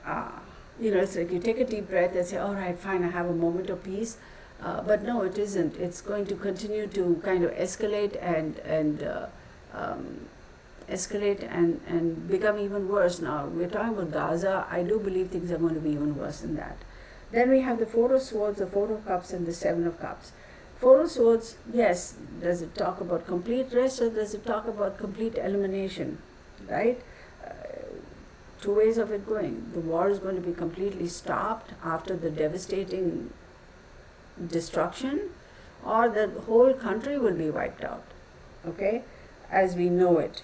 it's like you take a deep breath and say, all right, fine, I have a moment of peace. But no, it isn't. It's going to continue to kind of escalate and become even worse. Now, we're talking about Gaza. I do believe things are going to be even worse than that. Then we have the Four of Swords, the Four of Cups, and the Seven of Cups. Four of Swords, yes, does it talk about complete rest or does it talk about complete elimination, right? Two ways of it going. The war is going to be completely stopped after the devastating destruction, or the whole country will be wiped out, okay, as we know it.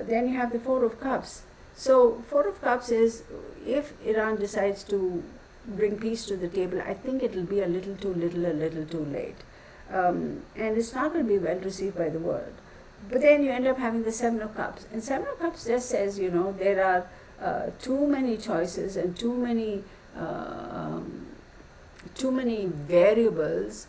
Then you have the Four of Cups. So Four of Cups is, if Iran decides to bring peace to the table, I think it will be a little too late. And it's not going to be well received by the world. But then you end up having the Seven of Cups. And Seven of Cups just says, there are too many choices and too many variables,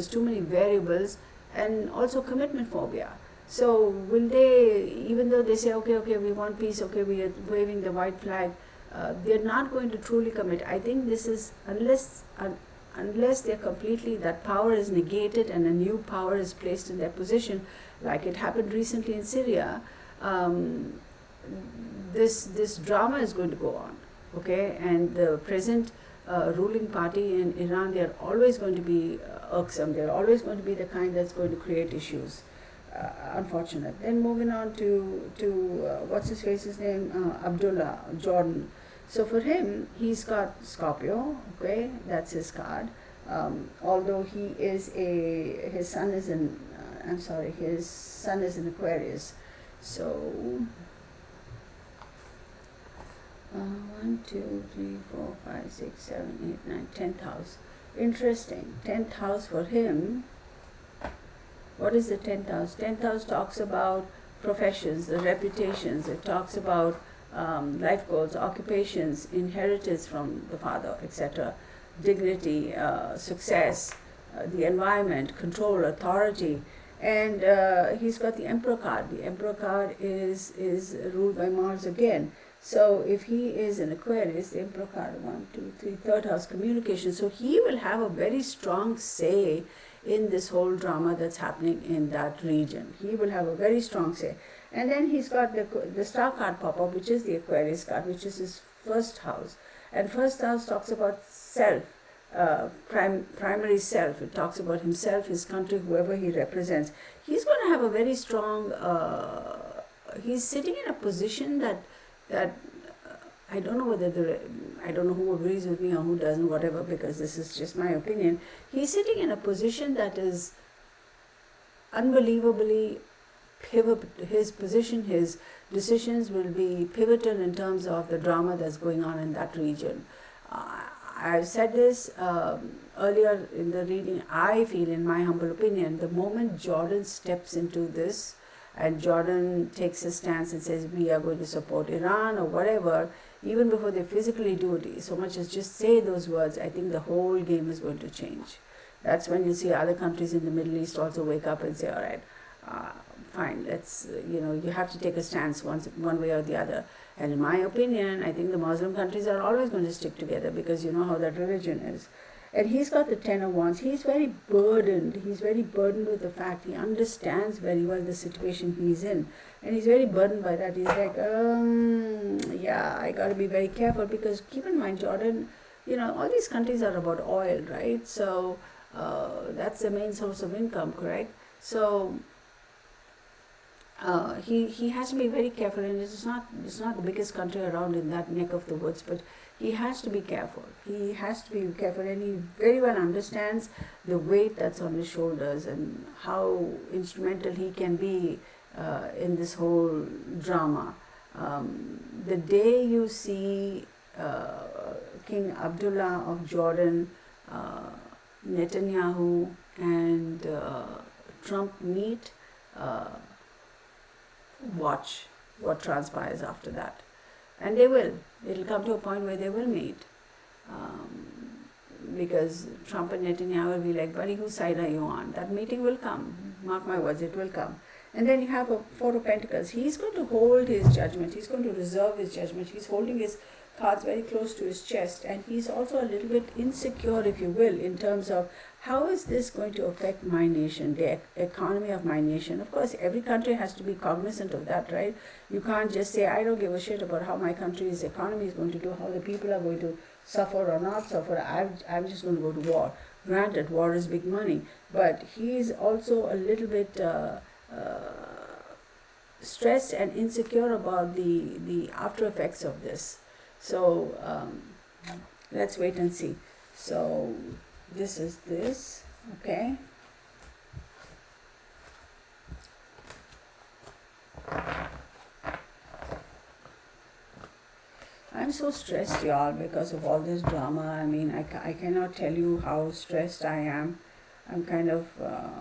too many variables, and also commitment phobia. So will they, even though they say, okay, we want peace, okay, we are waving the white flag, they're not going to truly commit. I think this is unless they're completely, that power is negated and a new power is placed in their position, like it happened recently in Syria. This drama is going to go on, okay? And the present ruling party in Iran, they're always going to be irksome. They're always going to be the kind that's going to create issues. Unfortunate. Then moving on to what's his name, Abdullah Jordan. So for him, he's got Scorpio. Okay, that's his card. Although his sun is in Aquarius. So 1, 2, 3, 4, 5, 6, 7, 8, 9, 10th house. Interesting. 10th house for him. What is the 10th house? 10th house talks about professions, the reputations. It talks about life goals, occupations, inheritance from the father, etc. Dignity, success, the environment, control, authority. And he's got the Emperor card. The Emperor card is ruled by Mars again. So if he is in Aquarius, the Emperor card, 1, 2, 3, third house, communication. So he will have a very strong say in this whole drama that's happening in that region. He will have a very strong say. And then he's got the star card pop up, which is the Aquarius card, which is his first house. And first house talks about self, primary self. It talks about himself, his country, whoever he represents. He's going to have a very strong, he's sitting in a position that I don't know I don't know who agrees with me or who doesn't, whatever, because this is just my opinion. He's sitting in a position that is unbelievably pivotal. His position, his decisions will be pivotal in terms of the drama that's going on in that region. I've said this earlier in the reading. I feel, in my humble opinion, the moment Jordan steps into this, and Jordan takes a stance and says, we are going to support Iran or whatever, even before they physically do it, so much as just say those words, I think the whole game is going to change. That's when you see other countries in the Middle East also wake up and say, all right, fine, let's, you have to take a stance one way or the other. And in my opinion, I think the Muslim countries are always going to stick together, because you know how that religion is. And he's got the Ten of Wands. He's very burdened. He's very burdened with the fact he understands very well the situation he's in. And he's very burdened by that. He's like, yeah, I got to be very careful, because keep in mind, Jordan, all these countries are about oil, right? So that's the main source of income, correct? So he has to be very careful, and it's not the biggest country around in that neck of the woods, but he has to be careful. He has to be careful, and he very well understands the weight that's on his shoulders and how instrumental he can be in this whole drama. The day you see King Abdullah of Jordan, Netanyahu and Trump meet, watch what transpires after that. And they will. It'll come to a point where they will meet. Because Trump and Netanyahu will be like, buddy, whose side are you on? That meeting will come. Mark my words, it will come. And then you have a Four of Pentacles. He's going to hold his judgment. He's going to reserve his judgment. He's holding his cards very close to his chest. And he's also a little bit insecure, if you will, in terms of how is this going to affect my nation, the economy of my nation. Of course, every country has to be cognizant of that, right? You can't just say, I don't give a shit about how my country's economy is going to do, how the people are going to suffer or not suffer. I'm just going to go to war. Granted, war is big money. But he's also a little bit stressed and insecure about the after effects of this. So let's wait and see. So this is this, okay? I'm so stressed, y'all, because of all this drama. I mean, I cannot tell you how stressed I am. I'm kind of, well,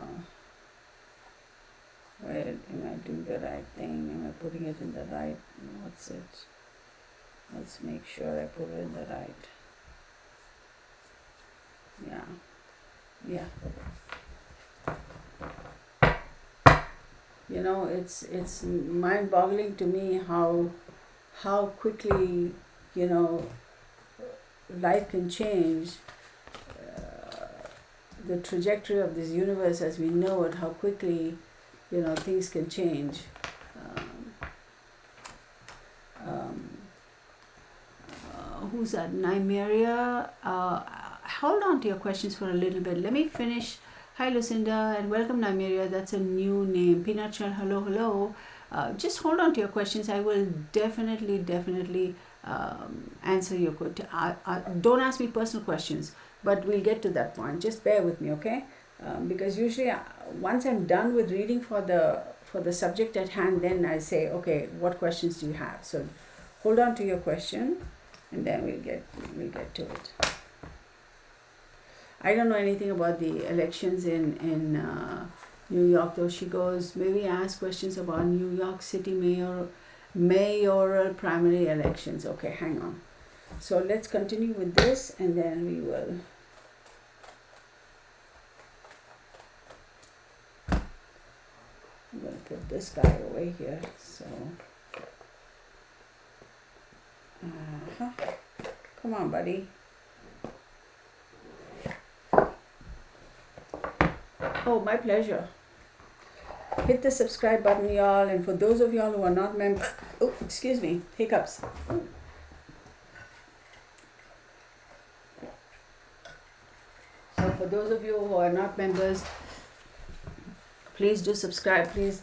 am I doing the right thing? Am I putting it in the right, what's it? Let's make sure I put it in the right. Yeah. You know, it's mind-boggling to me how quickly you know, life can change, the trajectory of this universe as we know it, how quickly, you know, things can change. Who's that? Nymeria. Hold on to your questions for a little bit. Let me finish. Hi, Lucinda, and welcome, Nymeria. That's a new name. Peanut Shell, hello, hello. Just hold on to your questions. I will definitely answer your question. Don't ask me personal questions, but we'll get to that point. Just bear with me, okay? Because usually, once I'm done with reading for the subject at hand, then I say, okay, what questions do you have? So, hold on to your question, and then we'll get to it. I don't know anything about the elections in New York, though. She goes, maybe ask questions about New York City mayoral primary elections. Okay, hang on. So let's continue with this, and then we will. I'm going to put this guy away here. So, come on, buddy. Oh, my pleasure. Hit the subscribe button, y'all. And for those of y'all who are not members, oh, excuse me, hiccups. So for those of you who are not members, please do subscribe. Please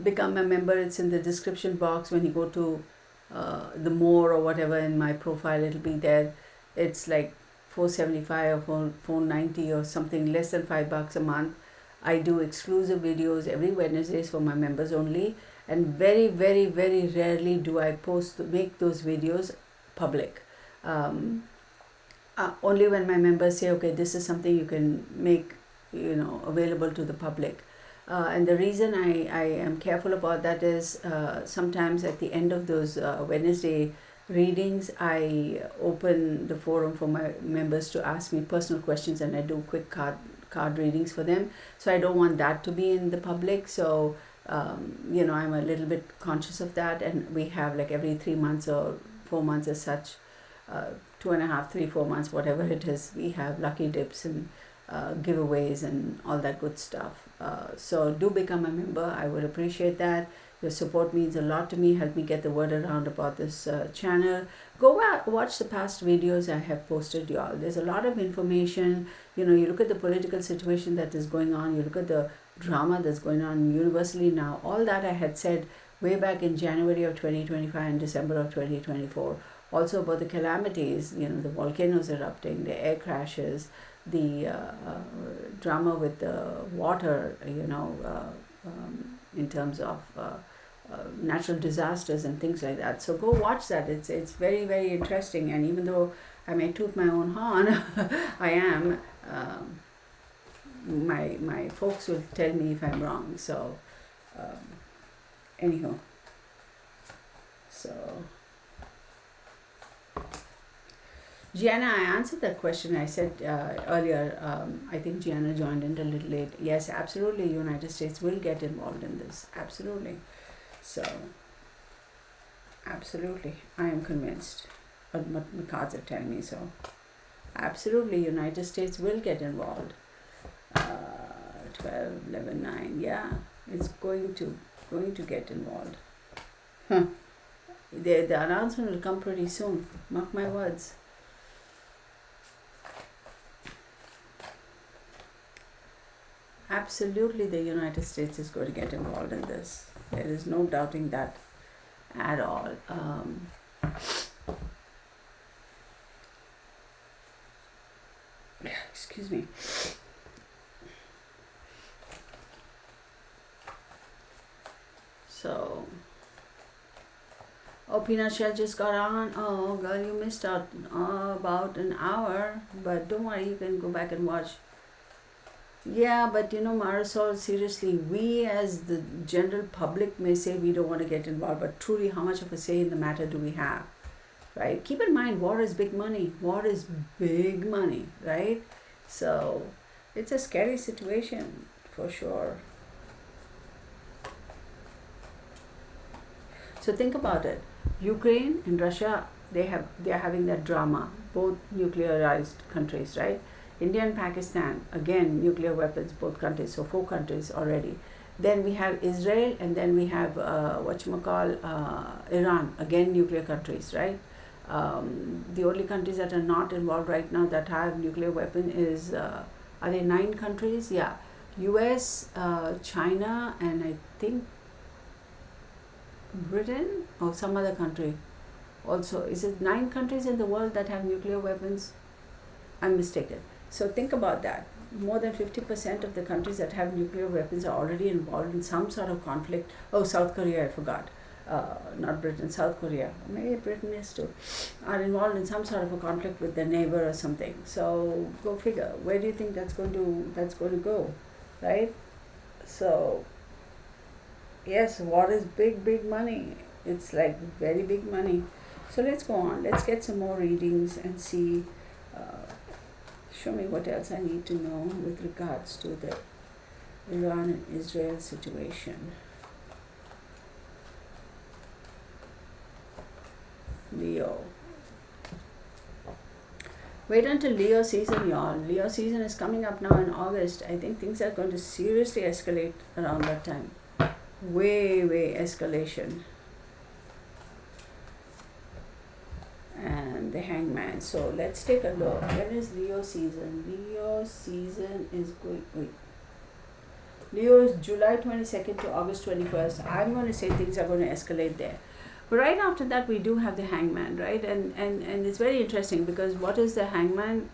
become a member. It's in the description box. When you go to the more or whatever in my profile, it'll be there. It's like $4.75 or $4.90 or something, less than $5 a month. I do exclusive videos every Wednesdays for my members only, and very rarely do I make those videos public. Only when my members say, okay, this is something you can make, you know, available to the public. And the reason I am careful about that is sometimes at the end of those Wednesday readings, I open the forum for my members to ask me personal questions, and I do quick card readings for them. So I don't want that to be in the public. So you know, I'm a little bit conscious of that, and we have like every 3 months or 4 months as such, 2.5, 3, 4 months, whatever it is, we have lucky dips and giveaways and all that good stuff. So do become a member. I would appreciate that. Your support means a lot to me. Help me get the word around about this channel. Go watch the past videos I have posted, y'all. There's a lot of information. You know, you look at the political situation that is going on. You look at the drama that's going on universally now. All that I had said way back in January of 2025 and December of 2024. Also about the calamities, you know, the volcanoes erupting, the air crashes, the drama with the water, you know, in terms of natural disasters and things like that. So go watch that. It's very interesting. And even though I may toot my own horn, I am. My folks will tell me if I'm wrong. So anyhow, so. Gianna, I answered that question. I said earlier, I think Gianna joined in a little late. Yes, absolutely, United States will get involved in this. Absolutely. So, absolutely, I am convinced. But my cards are telling me so. Absolutely, United States will get involved. 12, 11, 9, yeah, it's going to get involved. Huh. The announcement will come pretty soon. Mark my words. Absolutely, the United States is going to get involved in this. There is no doubting that at all. Excuse me. So, oh, Peanut Shell just got on. Oh, girl, you missed out about an hour. But don't worry, you can go back and watch. Yeah, but you know, Marisol, seriously, we as the general public may say we don't want to get involved, but truly, how much of a say in the matter do we have, right? Keep in mind, war is big money. War is big money, right? So, it's a scary situation, for sure. So think about it. Ukraine and Russia, they are having that drama, both nuclearized countries, right? India and Pakistan, again, nuclear weapons, both countries, so 4 countries already. Then we have Israel, and then we have Iran, again, nuclear countries, right? The only countries that are not involved right now that have nuclear weapon is, are there 9 countries? Yeah, US, China, and I think Britain or some other country also. Is it 9 countries in the world that have nuclear weapons? I'm mistaken. So think about that. More than 50% of the countries that have nuclear weapons are already involved in some sort of conflict. Oh, South Korea, I forgot. Not Britain, South Korea. Maybe Britain is too. Are involved in some sort of a conflict with their neighbor or something. So go figure. Where do you think that's going to go, right? So yes, war is big money. It's like very big money. So let's go on. Let's get some more readings and see. Show me what else I need to know with regards to the Iran and Israel situation. Leo. Wait until Leo season, y'all. Leo season is coming up now in August. I think things are going to seriously escalate around that time. Way escalation. And the Hangman. So let's take a look. When is Leo season? Leo season is Leo is July 22nd to August 21st. I'm going to say things are going to escalate there. But right after that, we do have the Hangman, right? And it's very interesting because what is the Hangman?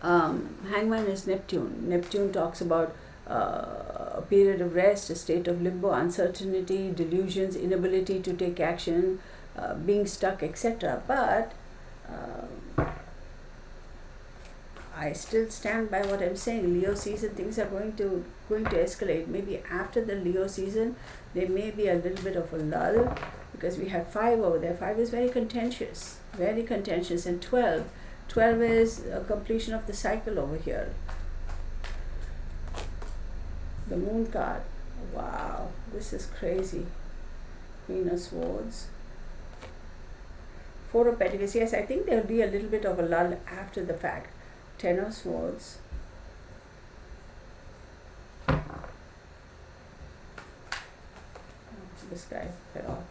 Hangman is Neptune. Neptune talks about a period of rest, a state of limbo, uncertainty, delusions, inability to take action, being stuck, etc. But I still stand by what I'm saying. Leo season, things are going to escalate. Maybe after the Leo season, there may be a little bit of a lull because we have 5 over there. 5 is very contentious, and 12 is a completion of the cycle over here. The Moon card. Wow, this is crazy. Queen of Swords. 4 of Pentacles. Yes, I think there will be a little bit of a lull after the fact. 10 of Swords. This guy fell off.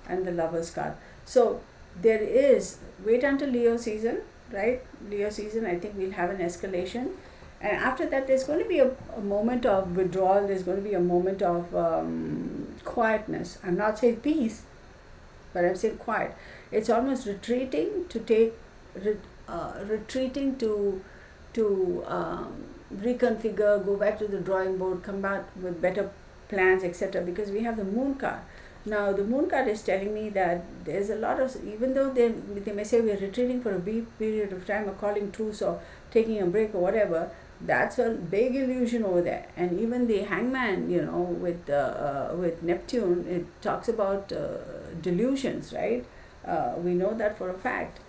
And the Lover's card. So there is, wait until Leo season, right? Leo season, I think we'll have an escalation. And after that, there's going to be a moment of withdrawal. There's going to be a moment of quietness. I'm not saying peace, but I'm saying quiet. It's almost retreating to reconfigure, go back to the drawing board, come back with better plans, etc. Because we have the Moon card. Now, the Moon card is telling me that there's a lot of, even though they may say we're retreating for a brief period of time or calling truce or taking a break or whatever, that's a big illusion over there. And even the Hangman, with Neptune, it talks about delusions, right? We know that for a fact.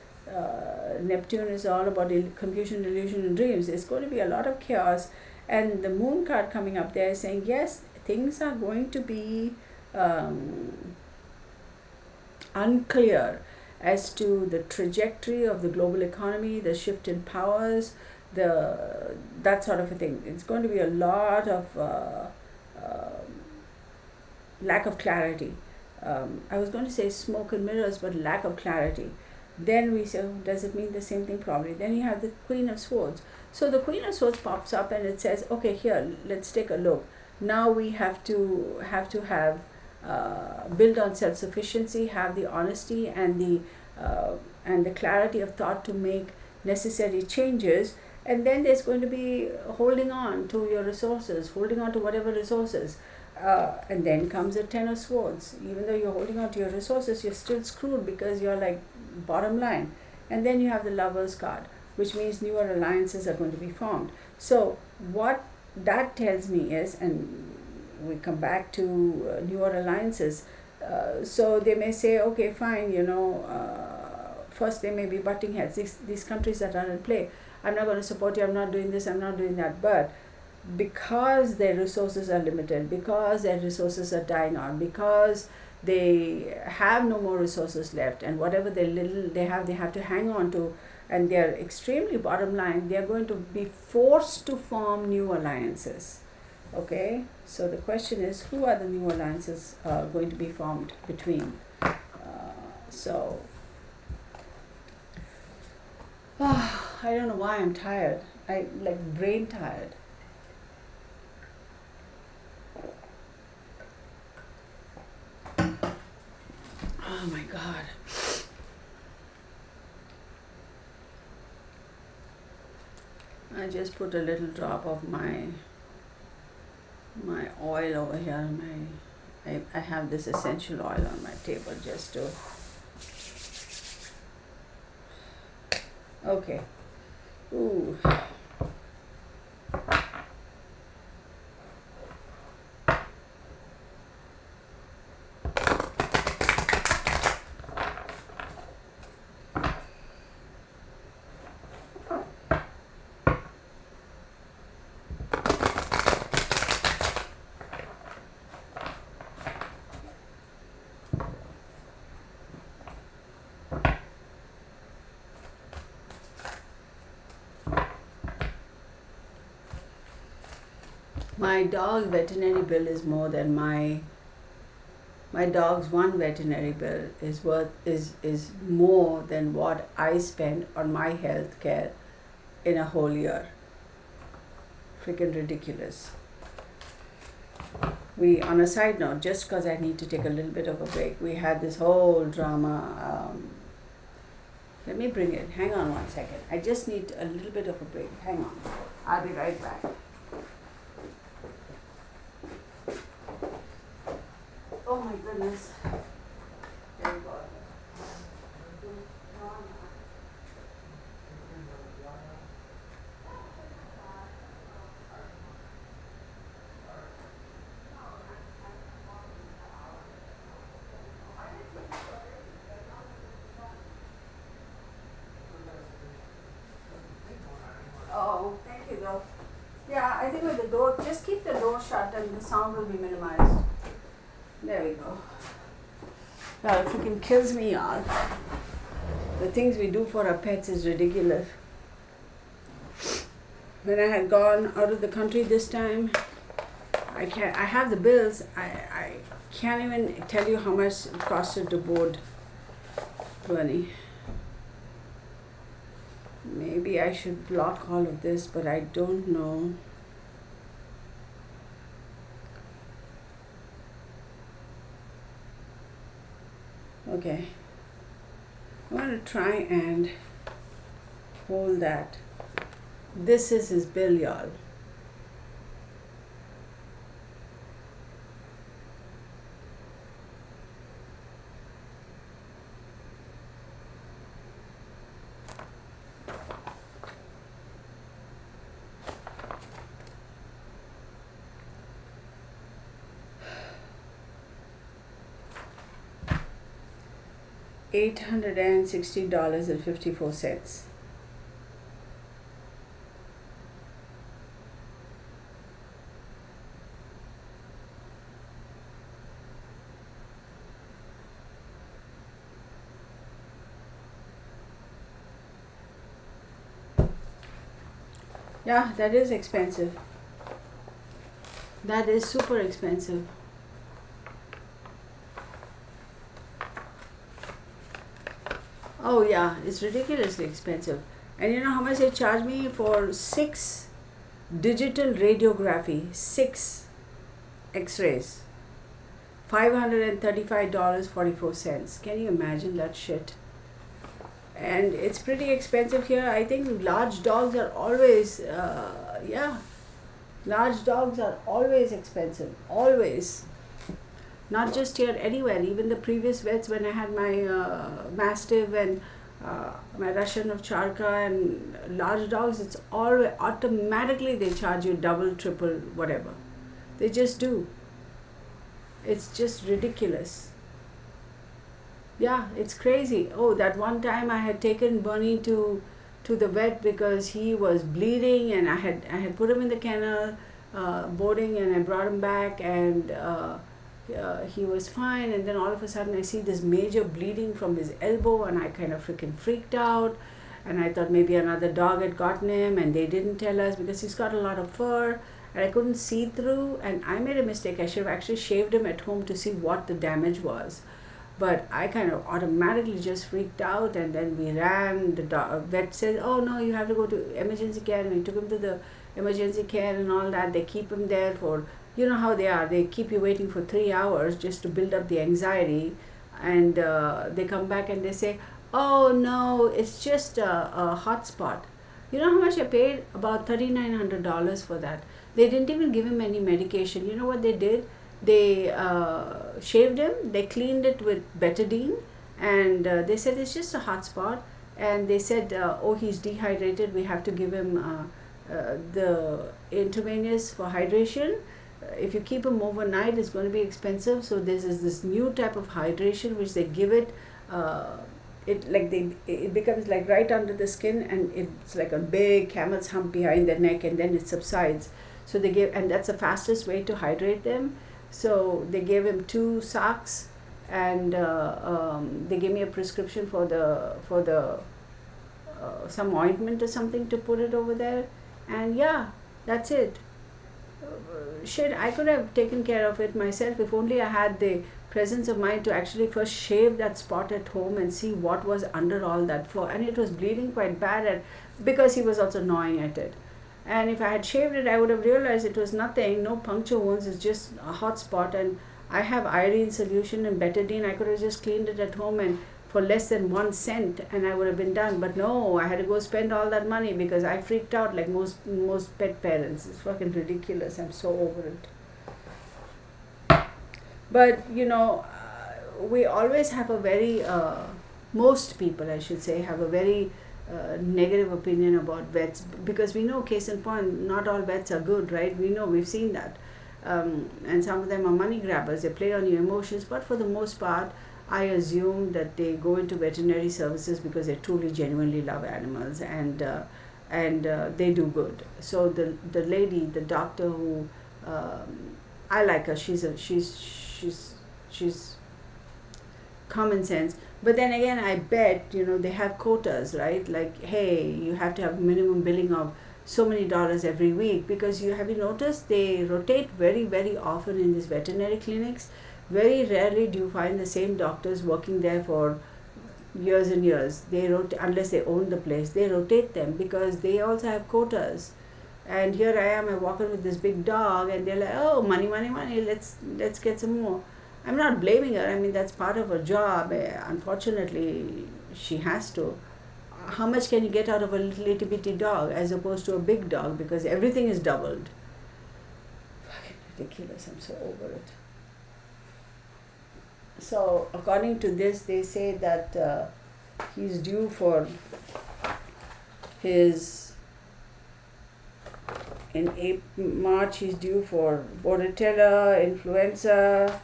Neptune is all about confusion, delusion, and dreams. There's going to be a lot of chaos. And the Moon card coming up there is saying, yes, things are going to be unclear as to the trajectory of the global economy, the shift in powers, that sort of a thing. It's going to be a lot of lack of clarity. I was going to say smoke and mirrors, but lack of clarity. Then we say, does it mean the same thing? Probably. Then you have the Queen of Swords. So the Queen of Swords pops up and it says, okay, here, let's take a look. Now we have to have build on self-sufficiency, have the honesty and the clarity of thought to make necessary changes. And then there's going to be holding on to your resources, holding on to whatever resources. And then comes the 10 of Swords. Even though you're holding on to your resources, you're still screwed because you're like bottom line. And then you have the Lover's card, which means newer alliances are going to be formed. So what that tells me is, and we come back to newer alliances. So they may say, okay, fine, first they may be butting heads. These countries that are in play, I'm not going to support you, I'm not doing this, I'm not doing that. But because their resources are limited, because their resources are dying out, because they have no more resources left, and whatever they little they have to hang on to, and they're extremely bottom line, they're going to be forced to form new alliances. Okay, so the question is, who are the new alliances going to be formed between? So I don't know why I'm tired. I like brain tired. Oh my God. I just put a little drop of my oil over here. I have this essential oil on my table just to. Okay. Ooh. My dog veterinary bill is more than my dog's one veterinary bill is more than what I spend on my health care in a whole year. Freaking ridiculous. We, on a side note, just because I need to take a little bit of a break, we had this whole drama. Let me bring it. Hang on one second. I just need a little bit of a break. Hang on. I'll be right back. Oh my goodness. There we go. Oh, thank you though. Yeah, I think with the door, just keep the door shut and the sound will be minimized. There we go. Well, it freaking kills me, y'all. The things we do for our pets is ridiculous. When I had gone out of the country this time, I have the bills. I can't even tell you how much it costed to board Bernie. Maybe I should block all of this, but I don't know. Okay, I'm going to try and hold that. This is his bill, y'all. $860.54. Yeah, that is expensive. That is super expensive. Oh yeah, it's ridiculously expensive. And you know how much they charge me for 6 digital radiography, 6 x-rays? $535.44. Can you imagine that shit? And it's pretty expensive here. I think large dogs are always, large dogs are always expensive. Always. Not just here, anywhere. Even the previous vets, when I had my Mastiff and my Russian Ovcharka and large dogs, it's always automatically they charge you double, triple, whatever. They just do. It's just ridiculous. Yeah, it's crazy. Oh, that one time I had taken Bernie to the vet because he was bleeding, and I had put him in the kennel, boarding, and I brought him back, and he was fine, and then all of a sudden I see this major bleeding from his elbow, and I kind of freaking freaked out. And I thought maybe another dog had gotten him, and they didn't tell us because he's got a lot of fur, and I couldn't see through. And I made a mistake. I should have actually shaved him at home to see what the damage was. But I kind of automatically just freaked out, and then we ran. The vet said, "Oh no, you have to go to emergency care." And we took him to the emergency care and all that. They keep him there for, you know how they are. They keep you waiting for 3 hours just to build up the anxiety, and they come back and they say, "Oh no, it's just a hot spot." You know how much I paid? About $3,900 for that. They didn't even give him any medication. You know what they did? They shaved him, they cleaned it with betadine, and they said it's just a hot spot. And they said, oh, he's dehydrated, we have to give him the intravenous for hydration. If you keep him overnight, it's going to be expensive. So this is this new type of hydration which they give it. It becomes like right under the skin, and it's like a big camel's hump behind the neck, and then it subsides. So they give, and that's the fastest way to hydrate them. So they gave him 2 socks, and they gave me a prescription for the some ointment or something to put it over there, and yeah, that's it. Shit, I could have taken care of it myself if only I had the presence of mind to actually first shave that spot at home and see what was under all that fur. And it was bleeding quite bad, and because he was also gnawing at it. And if I had shaved it, I would have realized it was nothing, no puncture wounds, it's just a hot spot. And I have iodine solution and betadine. I could have just cleaned it at home and for less than 1 cent, and I would have been done. But no, I had to go spend all that money because I freaked out like most pet parents. It's fucking ridiculous. I'm so over it. But we always have a very most people, I should say, have a very negative opinion about vets, because we know, case in point, not all vets are good, right? We know, we've seen that. And some of them are money grabbers. They play on your emotions, but for the most part, I assume that they go into veterinary services because they truly genuinely love animals, and they do good. So the lady, the doctor who I like her, she's common sense. But then again, I bet they have quotas, right? Like, hey, you have to have minimum billing of so many dollars every week, because have you noticed they rotate very, very often in these veterinary clinics. Very rarely do you find the same doctors working there for years and years. They unless they own the place, they rotate them because they also have quotas. And here I am, I walk in with this big dog, and they're like, oh, money, money, money, let's get some more. I'm not blaming her. I mean, that's part of her job. Unfortunately, she has to. How much can you get out of a little itty bitty dog as opposed to a big dog? Because everything is doubled. Fucking ridiculous. I'm so over it. So, according to this, they say that he's due for in March, he's due for Bordetella, influenza,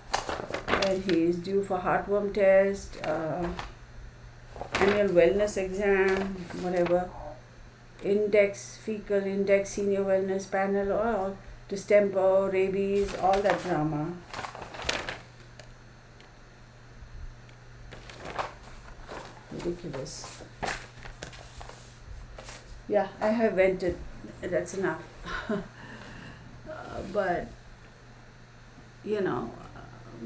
and he's due for heartworm test, annual wellness exam, whatever, fecal index, senior wellness panel, all distemper, rabies, all that drama. Ridiculous. Yeah, I have vented. That's enough. But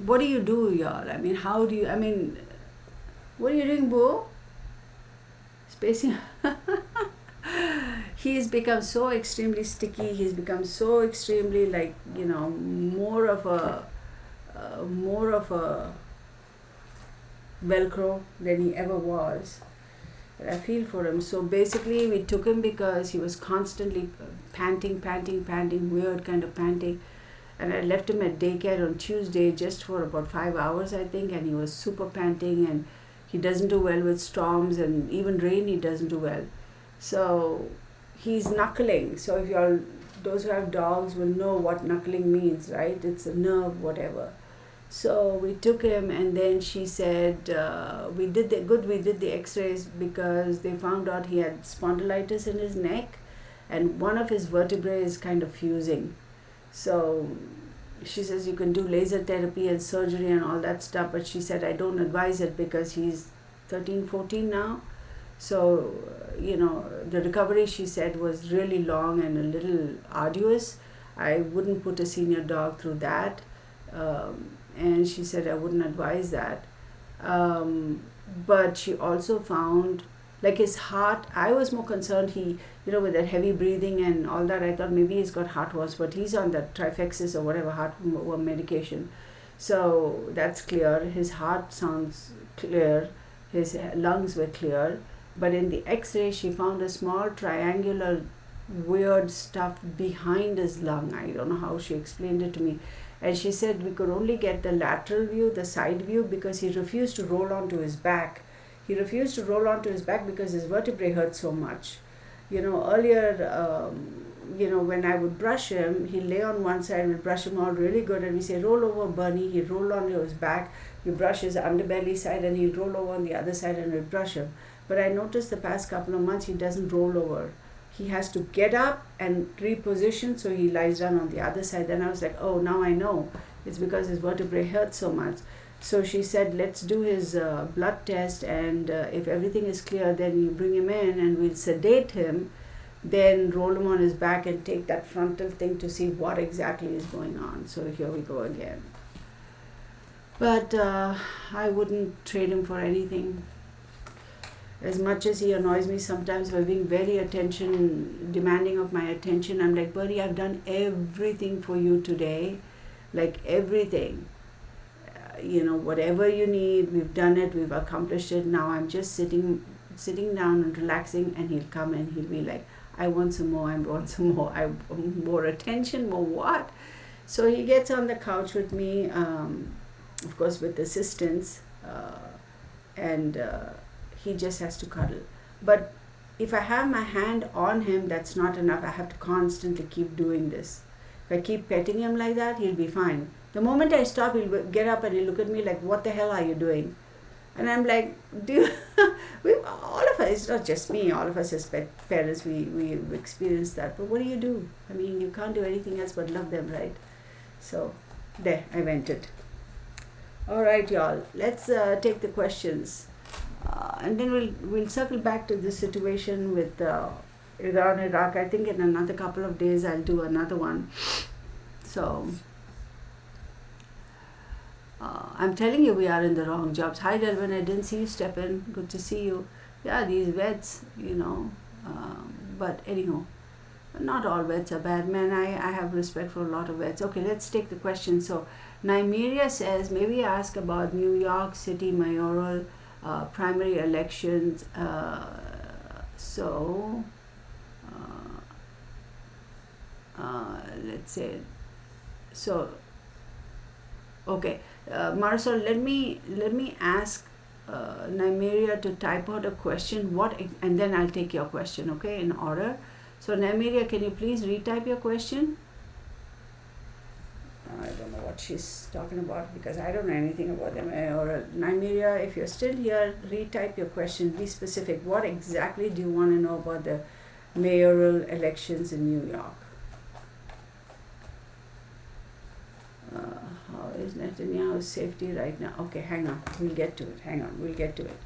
what do you do, y'all? I mean, what are you doing, boo? Spacing. He's become so extremely sticky. He's become so extremely more of a Velcro than he ever was. But I feel for him. So basically, we took him because he was constantly panting, weird kind of panting. And I left him at daycare on Tuesday just for about 5 hours, I think, and he was super panting, and he doesn't do well with storms, and even rain he doesn't do well. So he's knuckling. So if those who have dogs will know what knuckling means, right? It's a nerve, whatever. So we took him, and then she said, we did the x-rays because they found out he had spondylitis in his neck, and one of his vertebrae is kind of fusing. So she says you can do laser therapy and surgery and all that stuff, but she said I don't advise it because he's 13, 14 now. So, the recovery, she said, was really long and a little arduous. I wouldn't put a senior dog through that. And she said I wouldn't advise that. But she also found, like his heart, I was more concerned with that heavy breathing and all that, I thought maybe he's got heart was, but he's on that trifexis or whatever heart medication. So that's clear. His heart sounds clear. His lungs were clear. But in the x-ray, she found a small triangular weird stuff behind his lung. I don't know how she explained it to me. And she said we could only get the lateral view, the side view, because he refused to roll onto his back. He refused to roll onto his back because his vertebrae hurt so much. Earlier, when I would brush him, he'd lay on one side, we'd brush him all really good, and we say, roll over, Bernie. He'd roll onto his back. We brush his underbelly side, and he'd roll over on the other side, and we'd brush him. But I noticed the past couple of months he doesn't roll over. He has to get up and reposition, so he lies down on the other side. Then I was like, oh, now I know. It's because his vertebrae hurt so much. So she said, let's do his blood test, and if everything is clear, then you bring him in and we'll sedate him, then roll him on his back and take that frontal thing to see what exactly is going on. So here we go again. But I wouldn't trade him for anything. As much as he annoys me sometimes by being very demanding of my attention, I'm like, Bernie, I've done everything for you today, like everything. Whatever you need, we've done it, we've accomplished it. Now I'm just sitting down and relaxing, and he'll come and he'll be like, I want some more, I want some more, I want more attention, more what? So he gets on the couch with me, of course with assistance, and he just has to cuddle. But if I have my hand on him, that's not enough. I have to constantly keep doing this. If I keep petting him like that, he'll be fine. The moment I stop, he'll get up and he'll look at me like, what the hell are you doing? And I'm like, dude, all of us, it's not just me, all of us as parents, we've experienced that. But what do you do? I mean, you can't do anything else but love them, right? So, there, I vented. All right, y'all, let's take the questions. And then we'll circle back to this situation with Iran, Iraq. I think in another couple of days I'll do another one. So I'm telling you, we are in the wrong jobs. Hi Delvin, I didn't see you step in. Good to see you. Yeah, these vets, but anyhow, not all vets are bad. Man, I have respect for a lot of vets. Okay, let's take the question. So Nymeria says, maybe ask about New York City mayoral primary elections. Let's say, so, okay, Marisol, let me ask Nymeria to type out a question, and then I'll take your question, okay, in order. So Nymeria, can you please retype your question? I don't know what she's talking about because I don't know anything about them. Or Nymeria, if you're still here, retype your question. Be specific. What exactly do you want to know about the mayoral elections in New York? How is Netanyahu's safety right now? Okay, hang on. We'll get to it. We'll get to it.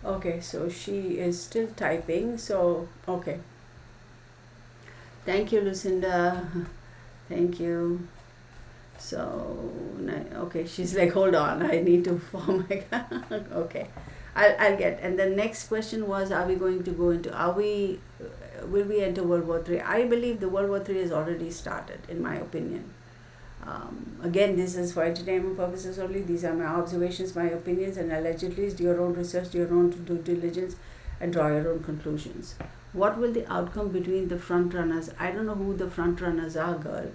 Okay, so she is still typing. So, okay. Thank you, Lucinda. Thank you. So, okay, she's like, hold on, I need to form my, okay. I'll get, and the next question was, will we enter World War III? I believe the World War III has already started, in my opinion. Again, this is for entertainment purposes only. These are my observations, my opinions, and allegedly do your own research, do your own due diligence, and draw your own conclusions. What will the outcome between the front runners? I don't know who the front runners are, girl.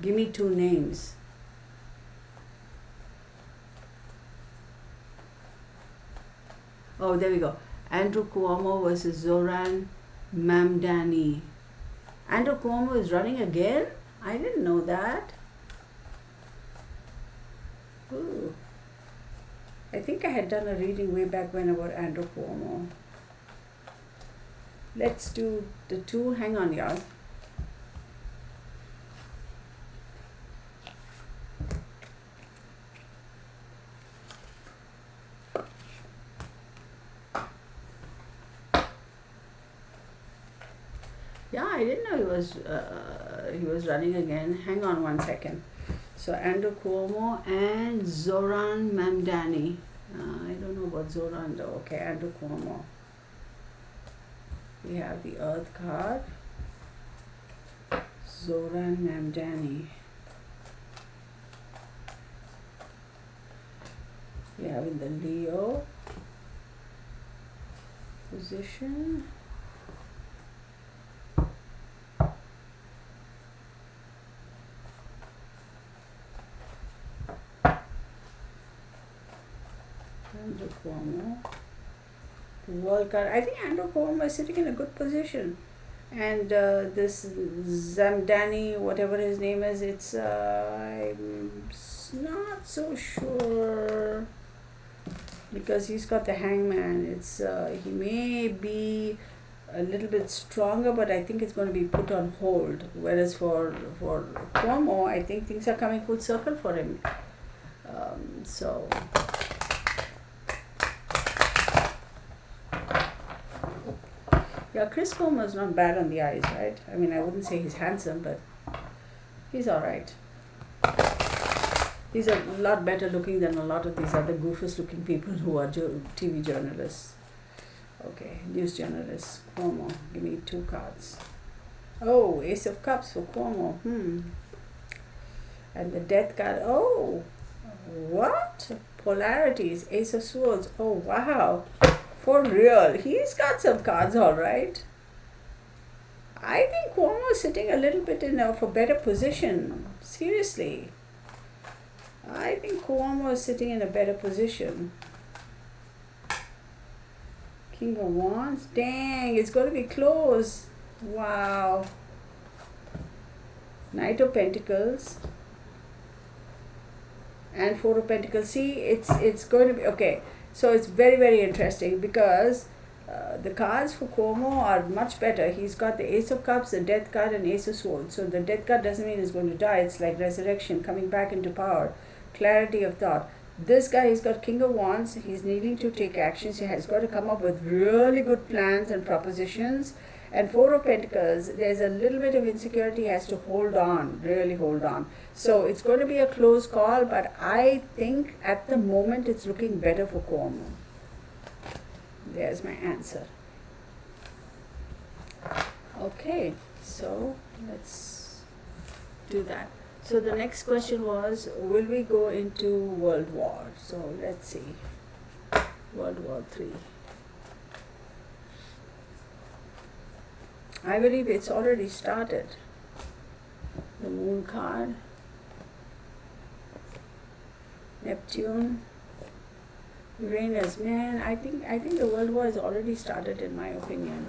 Give me 2 names. Oh, there we go. Andrew Cuomo versus Zoran Mamdani. Andrew Cuomo is running again? I didn't know that. Ooh. I think I had done a reading way back when about Andrew Cuomo. Let's do the two. Hang on, y'all. Yeah, I didn't know he was running again. Hang on one second. So Andrew Cuomo and Zoran Mamdani. I don't know about Zoran though. Okay, Andrew Cuomo. We have the Earth card. Zoran Mamdani. We have in the Leo position. Andrew Cuomo. The World card. I think Andrew Cuomo is sitting in a good position. And this Zamdani, whatever his name is, it's I'm not so sure because he's got the hangman. It's he may be a little bit stronger, but I think it's going to be put on hold. Whereas for Cuomo, I think things are coming full circle for him. So. Yeah, Chris Cuomo is not bad on the eyes, right? I mean, I wouldn't say he's handsome, but he's alright. He's a lot better looking than a lot of these other goofus looking people who are TV journalists. Okay, news journalists. Cuomo, give me two cards. Oh, Ace of Cups for Cuomo. And the Death card. Oh, what? Polarities. Ace of Swords. Oh, wow. For real, he's got some cards, all right. I think Cuomo is sitting a little bit in a better position. Seriously, I think Cuomo is sitting in a better position. King of Wands. Dang, it's going to be close. Wow. Knight of Pentacles and Four of Pentacles. See, it's going to be okay. So it's very, very interesting because the cards for Cuomo are much better. He's got the Ace of Cups, the Death card, and Ace of Swords. So the Death card doesn't mean he's going to die. It's like resurrection, coming back into power, clarity of thought. This guy, he's got King of Wands. He's needing to take actions. He has got to come up with really good plans and propositions. And Four of Pentacles, there's a little bit of insecurity. He has to hold on, really hold on. So it's going to be a close call, but I think at the moment it's looking better for Cuomo. There's my answer. Okay, so let's do that. So the next question was, will we go into World War? So let's see. World War III. I believe it's already started. The Moon card. Neptune. Uranus. Man, I think the World War has already started in my opinion.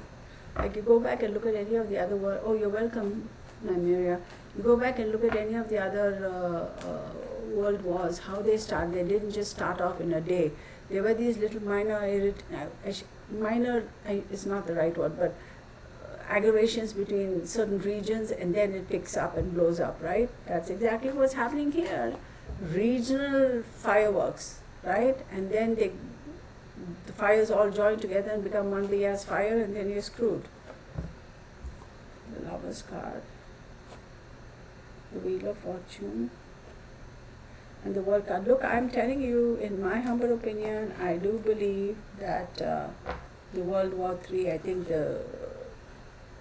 Like you go back and look at any of the other world. Oh, you're welcome, Nymeria. You go back and look at any of the other world wars, how they start. They didn't just start off in a day. There were these little minor is not the right word, but aggravations between certain regions, and then it picks up and blows up, right? That's exactly what's happening here. Regional fireworks, right? And then the fires all join together and become one big ass fire, and then you're screwed. The Lover's card. The Wheel of Fortune. And the World card. Look, I'm telling you, in my humble opinion, I do believe that the World War III, I think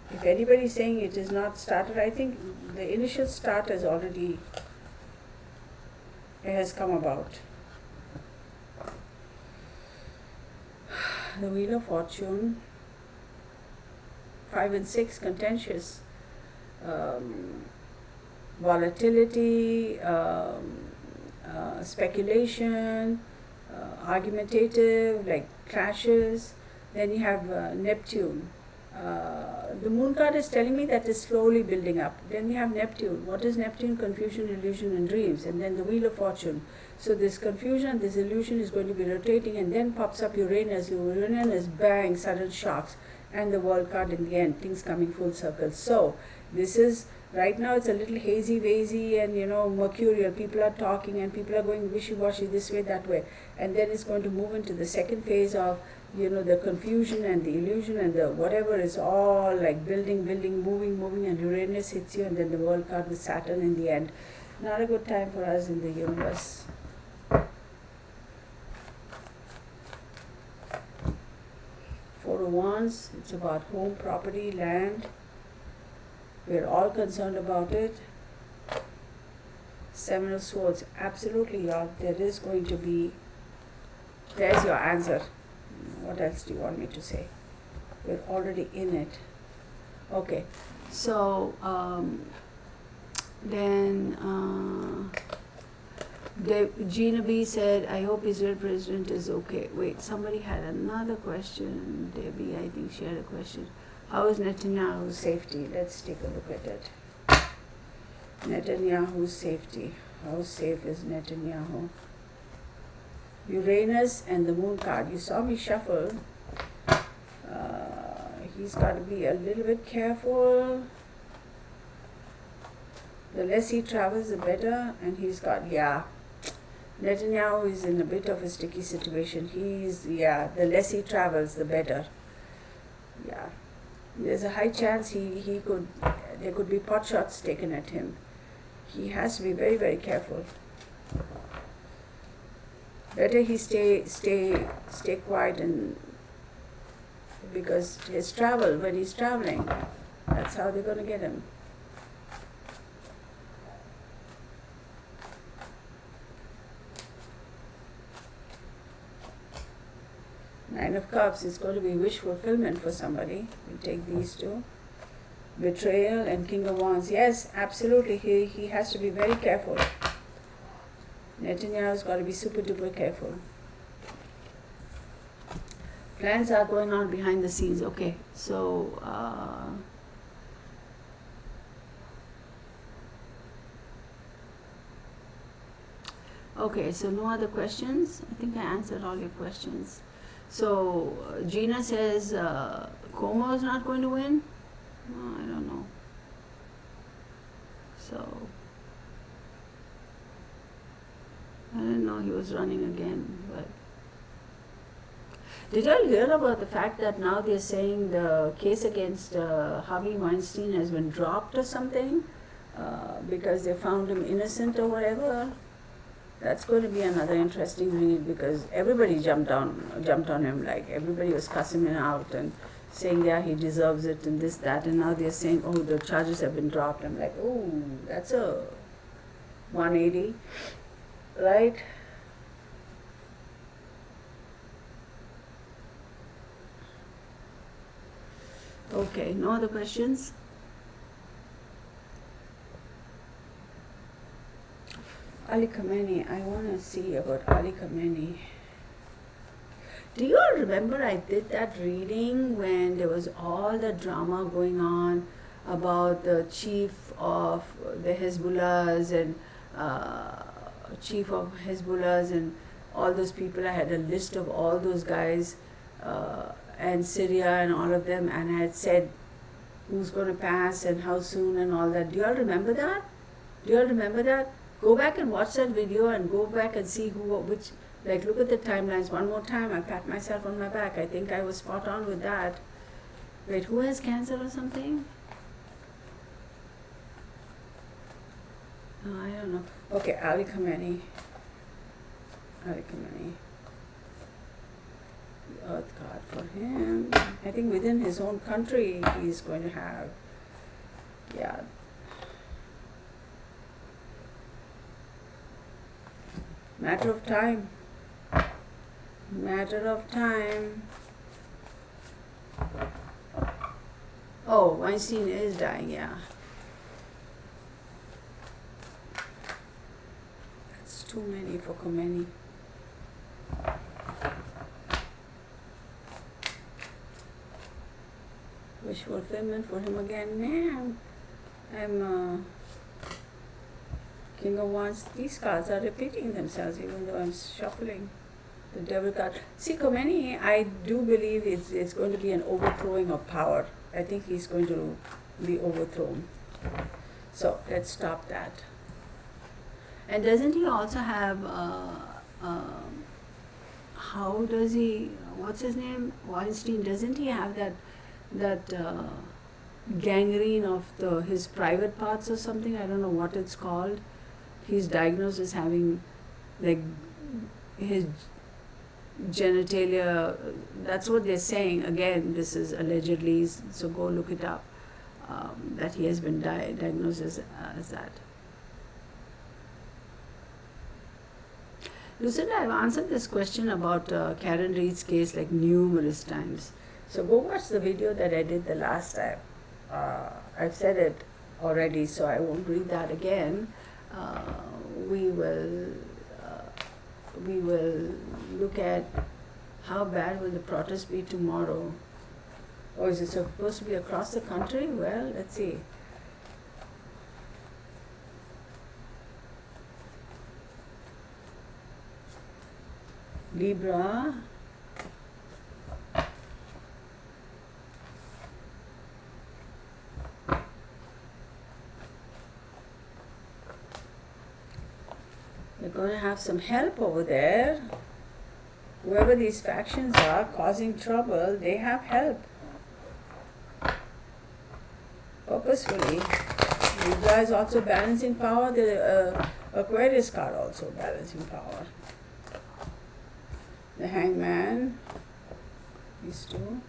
if anybody's saying it is not started, I think the initial start has come about. The Wheel of Fortune. 5 and 6, contentious. Volatility, speculation, argumentative, like clashes. Then you have Neptune, The moon card is telling me that it's slowly building up. Then we have Neptune. What is Neptune? Confusion, illusion, and dreams. And then the Wheel of Fortune. So this confusion, this illusion is going to be rotating, and then pops up Uranus. Uranus, bang, sudden shocks. And the World card in the end, things coming full circle. So this is, right now it's a little hazy, wazy, and mercurial. People are talking and people are going wishy-washy this way, that way. And then it's going to move into the second phase of the confusion and the illusion and the whatever is all like building, moving, and Uranus hits you, and then the World card with Saturn in the end. Not a good time for us in the universe. Four of Wands, it's about home, property, land. We're all concerned about it. Seven of Swords, absolutely, y'all. There is going to be, there's your answer. What else do you want me to say? We're already in it. Okay, so Gina B said, I hope Israel president is okay. Wait, somebody had another question. Debbie, I think she had a question. How is Netanyahu's safety? Let's take a look at it. Netanyahu's safety. How safe is Netanyahu? Uranus and the moon card. You saw me shuffle. He's got to be a little bit careful. The less he travels, the better. And he's got, Netanyahu is in a bit of a sticky situation. The less he travels, the better. Yeah. There's a high chance there could be pot shots taken at him. He has to be very, very careful. Better he stay quiet, and because when he's traveling, that's how they're going to get him. Nine of Cups is going to be wish fulfillment for somebody. We take these two. Betrayal and King of Wands. Yes, absolutely. He has to be very careful. Netanyahu's got to be super duper careful. Plans are going on behind the scenes. Okay, so no other questions. I think I answered all your questions. So Gina says Como is not going to win. No, I don't know. So I didn't know he was running again, but did you hear about the fact that now they're saying the case against Harvey Weinstein has been dropped or something because they found him innocent or whatever? That's going to be another interesting read, because everybody jumped on him, like everybody was cussing him out and saying, yeah, he deserves it and this, that, and now they're saying, oh, the charges have been dropped. I'm like, oh, that's a 180, right? Okay, no other questions? Ali Khamenei, I want to see about Ali Khamenei. Do you all remember I did that reading when there was all the drama going on about the chief of the Hezbollahs and all those people? I had a list of all those guys and Syria and all of them, and I had said who's going to pass and how soon and all that. Do you all remember that? Go back and watch that video and go back and see look at the timelines one more time. I pat myself on my back. I think I was spot on with that. Wait, who has cancer or something? Oh, I don't know. Okay, Ali Khamenei. The Earth card for him. I think within his own country he's going to have, matter of time. Oh, Weinstein is dying, yeah. That's too many for Khomeini. fulfillment for him again. Man, I'm King of Wands. These cards are repeating themselves even though I'm shuffling. The Devil card. See, Khomeini, I do believe it's going to be an overthrowing of power. I think he's going to be overthrown. So let's stop that. And doesn't he also have, how does he, what's his name? Weinstein, doesn't he have that gangrene of his private parts or something? I don't know what it's called. He's diagnosed as having, like, his genitalia, that's what they're saying. Again, this is allegedly, so go look it up, that he has been diagnosed as that. Lucinda, I've answered this question about Karen Reed's case like numerous times. So go watch the video that I did the last time. I've said it already, so I won't read that again. We will look at how bad will the protest be tomorrow. Or is it supposed to be across the country? Well, let's see. Libra. We're going to have some help over there. Whoever these factions are causing trouble, they have help. Purposefully. Libra is also balancing power. The Aquarius card also balancing power. The Hangman. These two.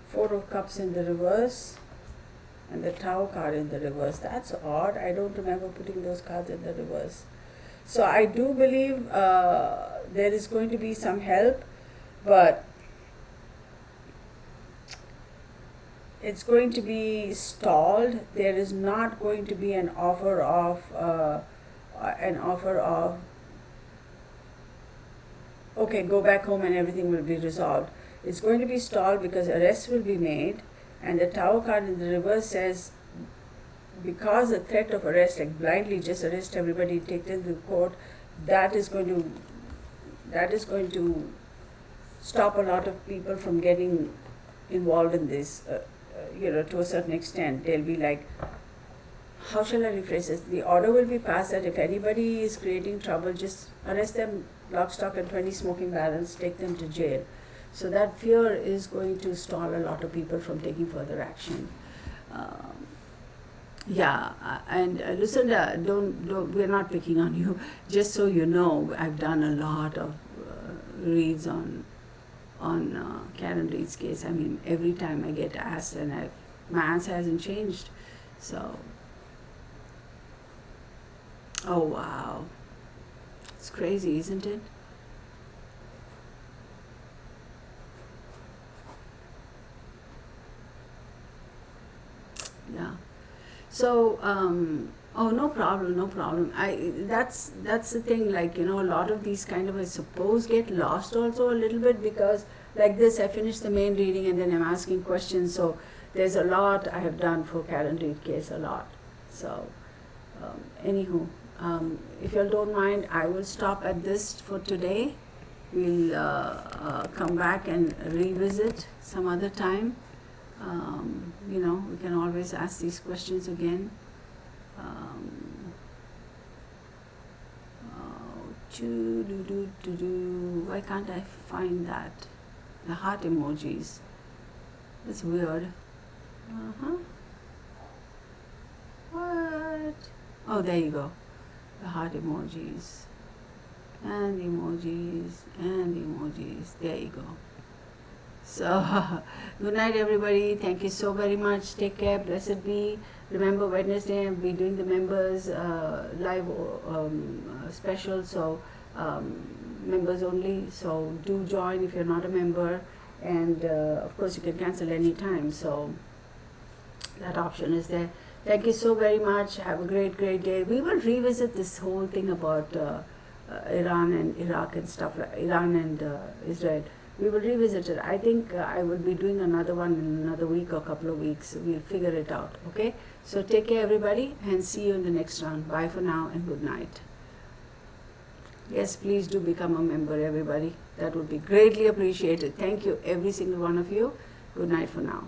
Four of Cups in the reverse. And the Tower card in the reverse. That's odd. I don't remember putting those cards in the reverse. So I do believe there is going to be some help, but it's going to be stalled. There is not going to be an offer of okay, go back home and everything will be resolved. It's going to be stalled because arrests will be made. And the Tower card in the reverse says, because the threat of arrest, like blindly just arrest everybody, take them to court, that is going to stop a lot of people from getting involved in this, to a certain extent. They'll be like, how shall I rephrase this? The order will be passed that if anybody is creating trouble, just arrest them, lock, stock, and 20 smoking barrels, take them to jail. So that fear is going to stall a lot of people from taking further action. Lucinda, don't. We're not picking on you. Just so you know, I've done a lot of reads on Karen Reed's case. I mean, every time I get asked, and my answer hasn't changed. So, oh wow, it's crazy, isn't it? Yeah. So, no problem. That's the thing, like, a lot of these kind of, I suppose, get lost also a little bit because like this, I finished the main reading and then I'm asking questions. So there's a lot I have done for Karen Reed case, a lot. So, anywho, if you all don't mind, I will stop at this for today. We'll come back and revisit some other time. We can always ask these questions again. Why can't I find that? The heart emojis. That's weird. What? Oh, there you go. The heart emojis. And the emojis. And the emojis. There you go. So, good night everybody. Thank you so very much. Take care. Blessed be. Remember, Wednesday I'll be doing the members live special. So, members only. So, do join if you're not a member. And of course, you can cancel any time. So, that option is there. Thank you so very much. Have a great day. We will revisit this whole thing about Iran and Iraq and stuff, like Iran and Israel. we will revisit it. I think I will be doing another one in another week or couple of weeks. We'll figure it out. Okay? So take care, everybody, and see you in the next round. Bye for now and good night. Yes, please do become a member, everybody. That would be greatly appreciated. Thank you, every single one of you. Good night for now.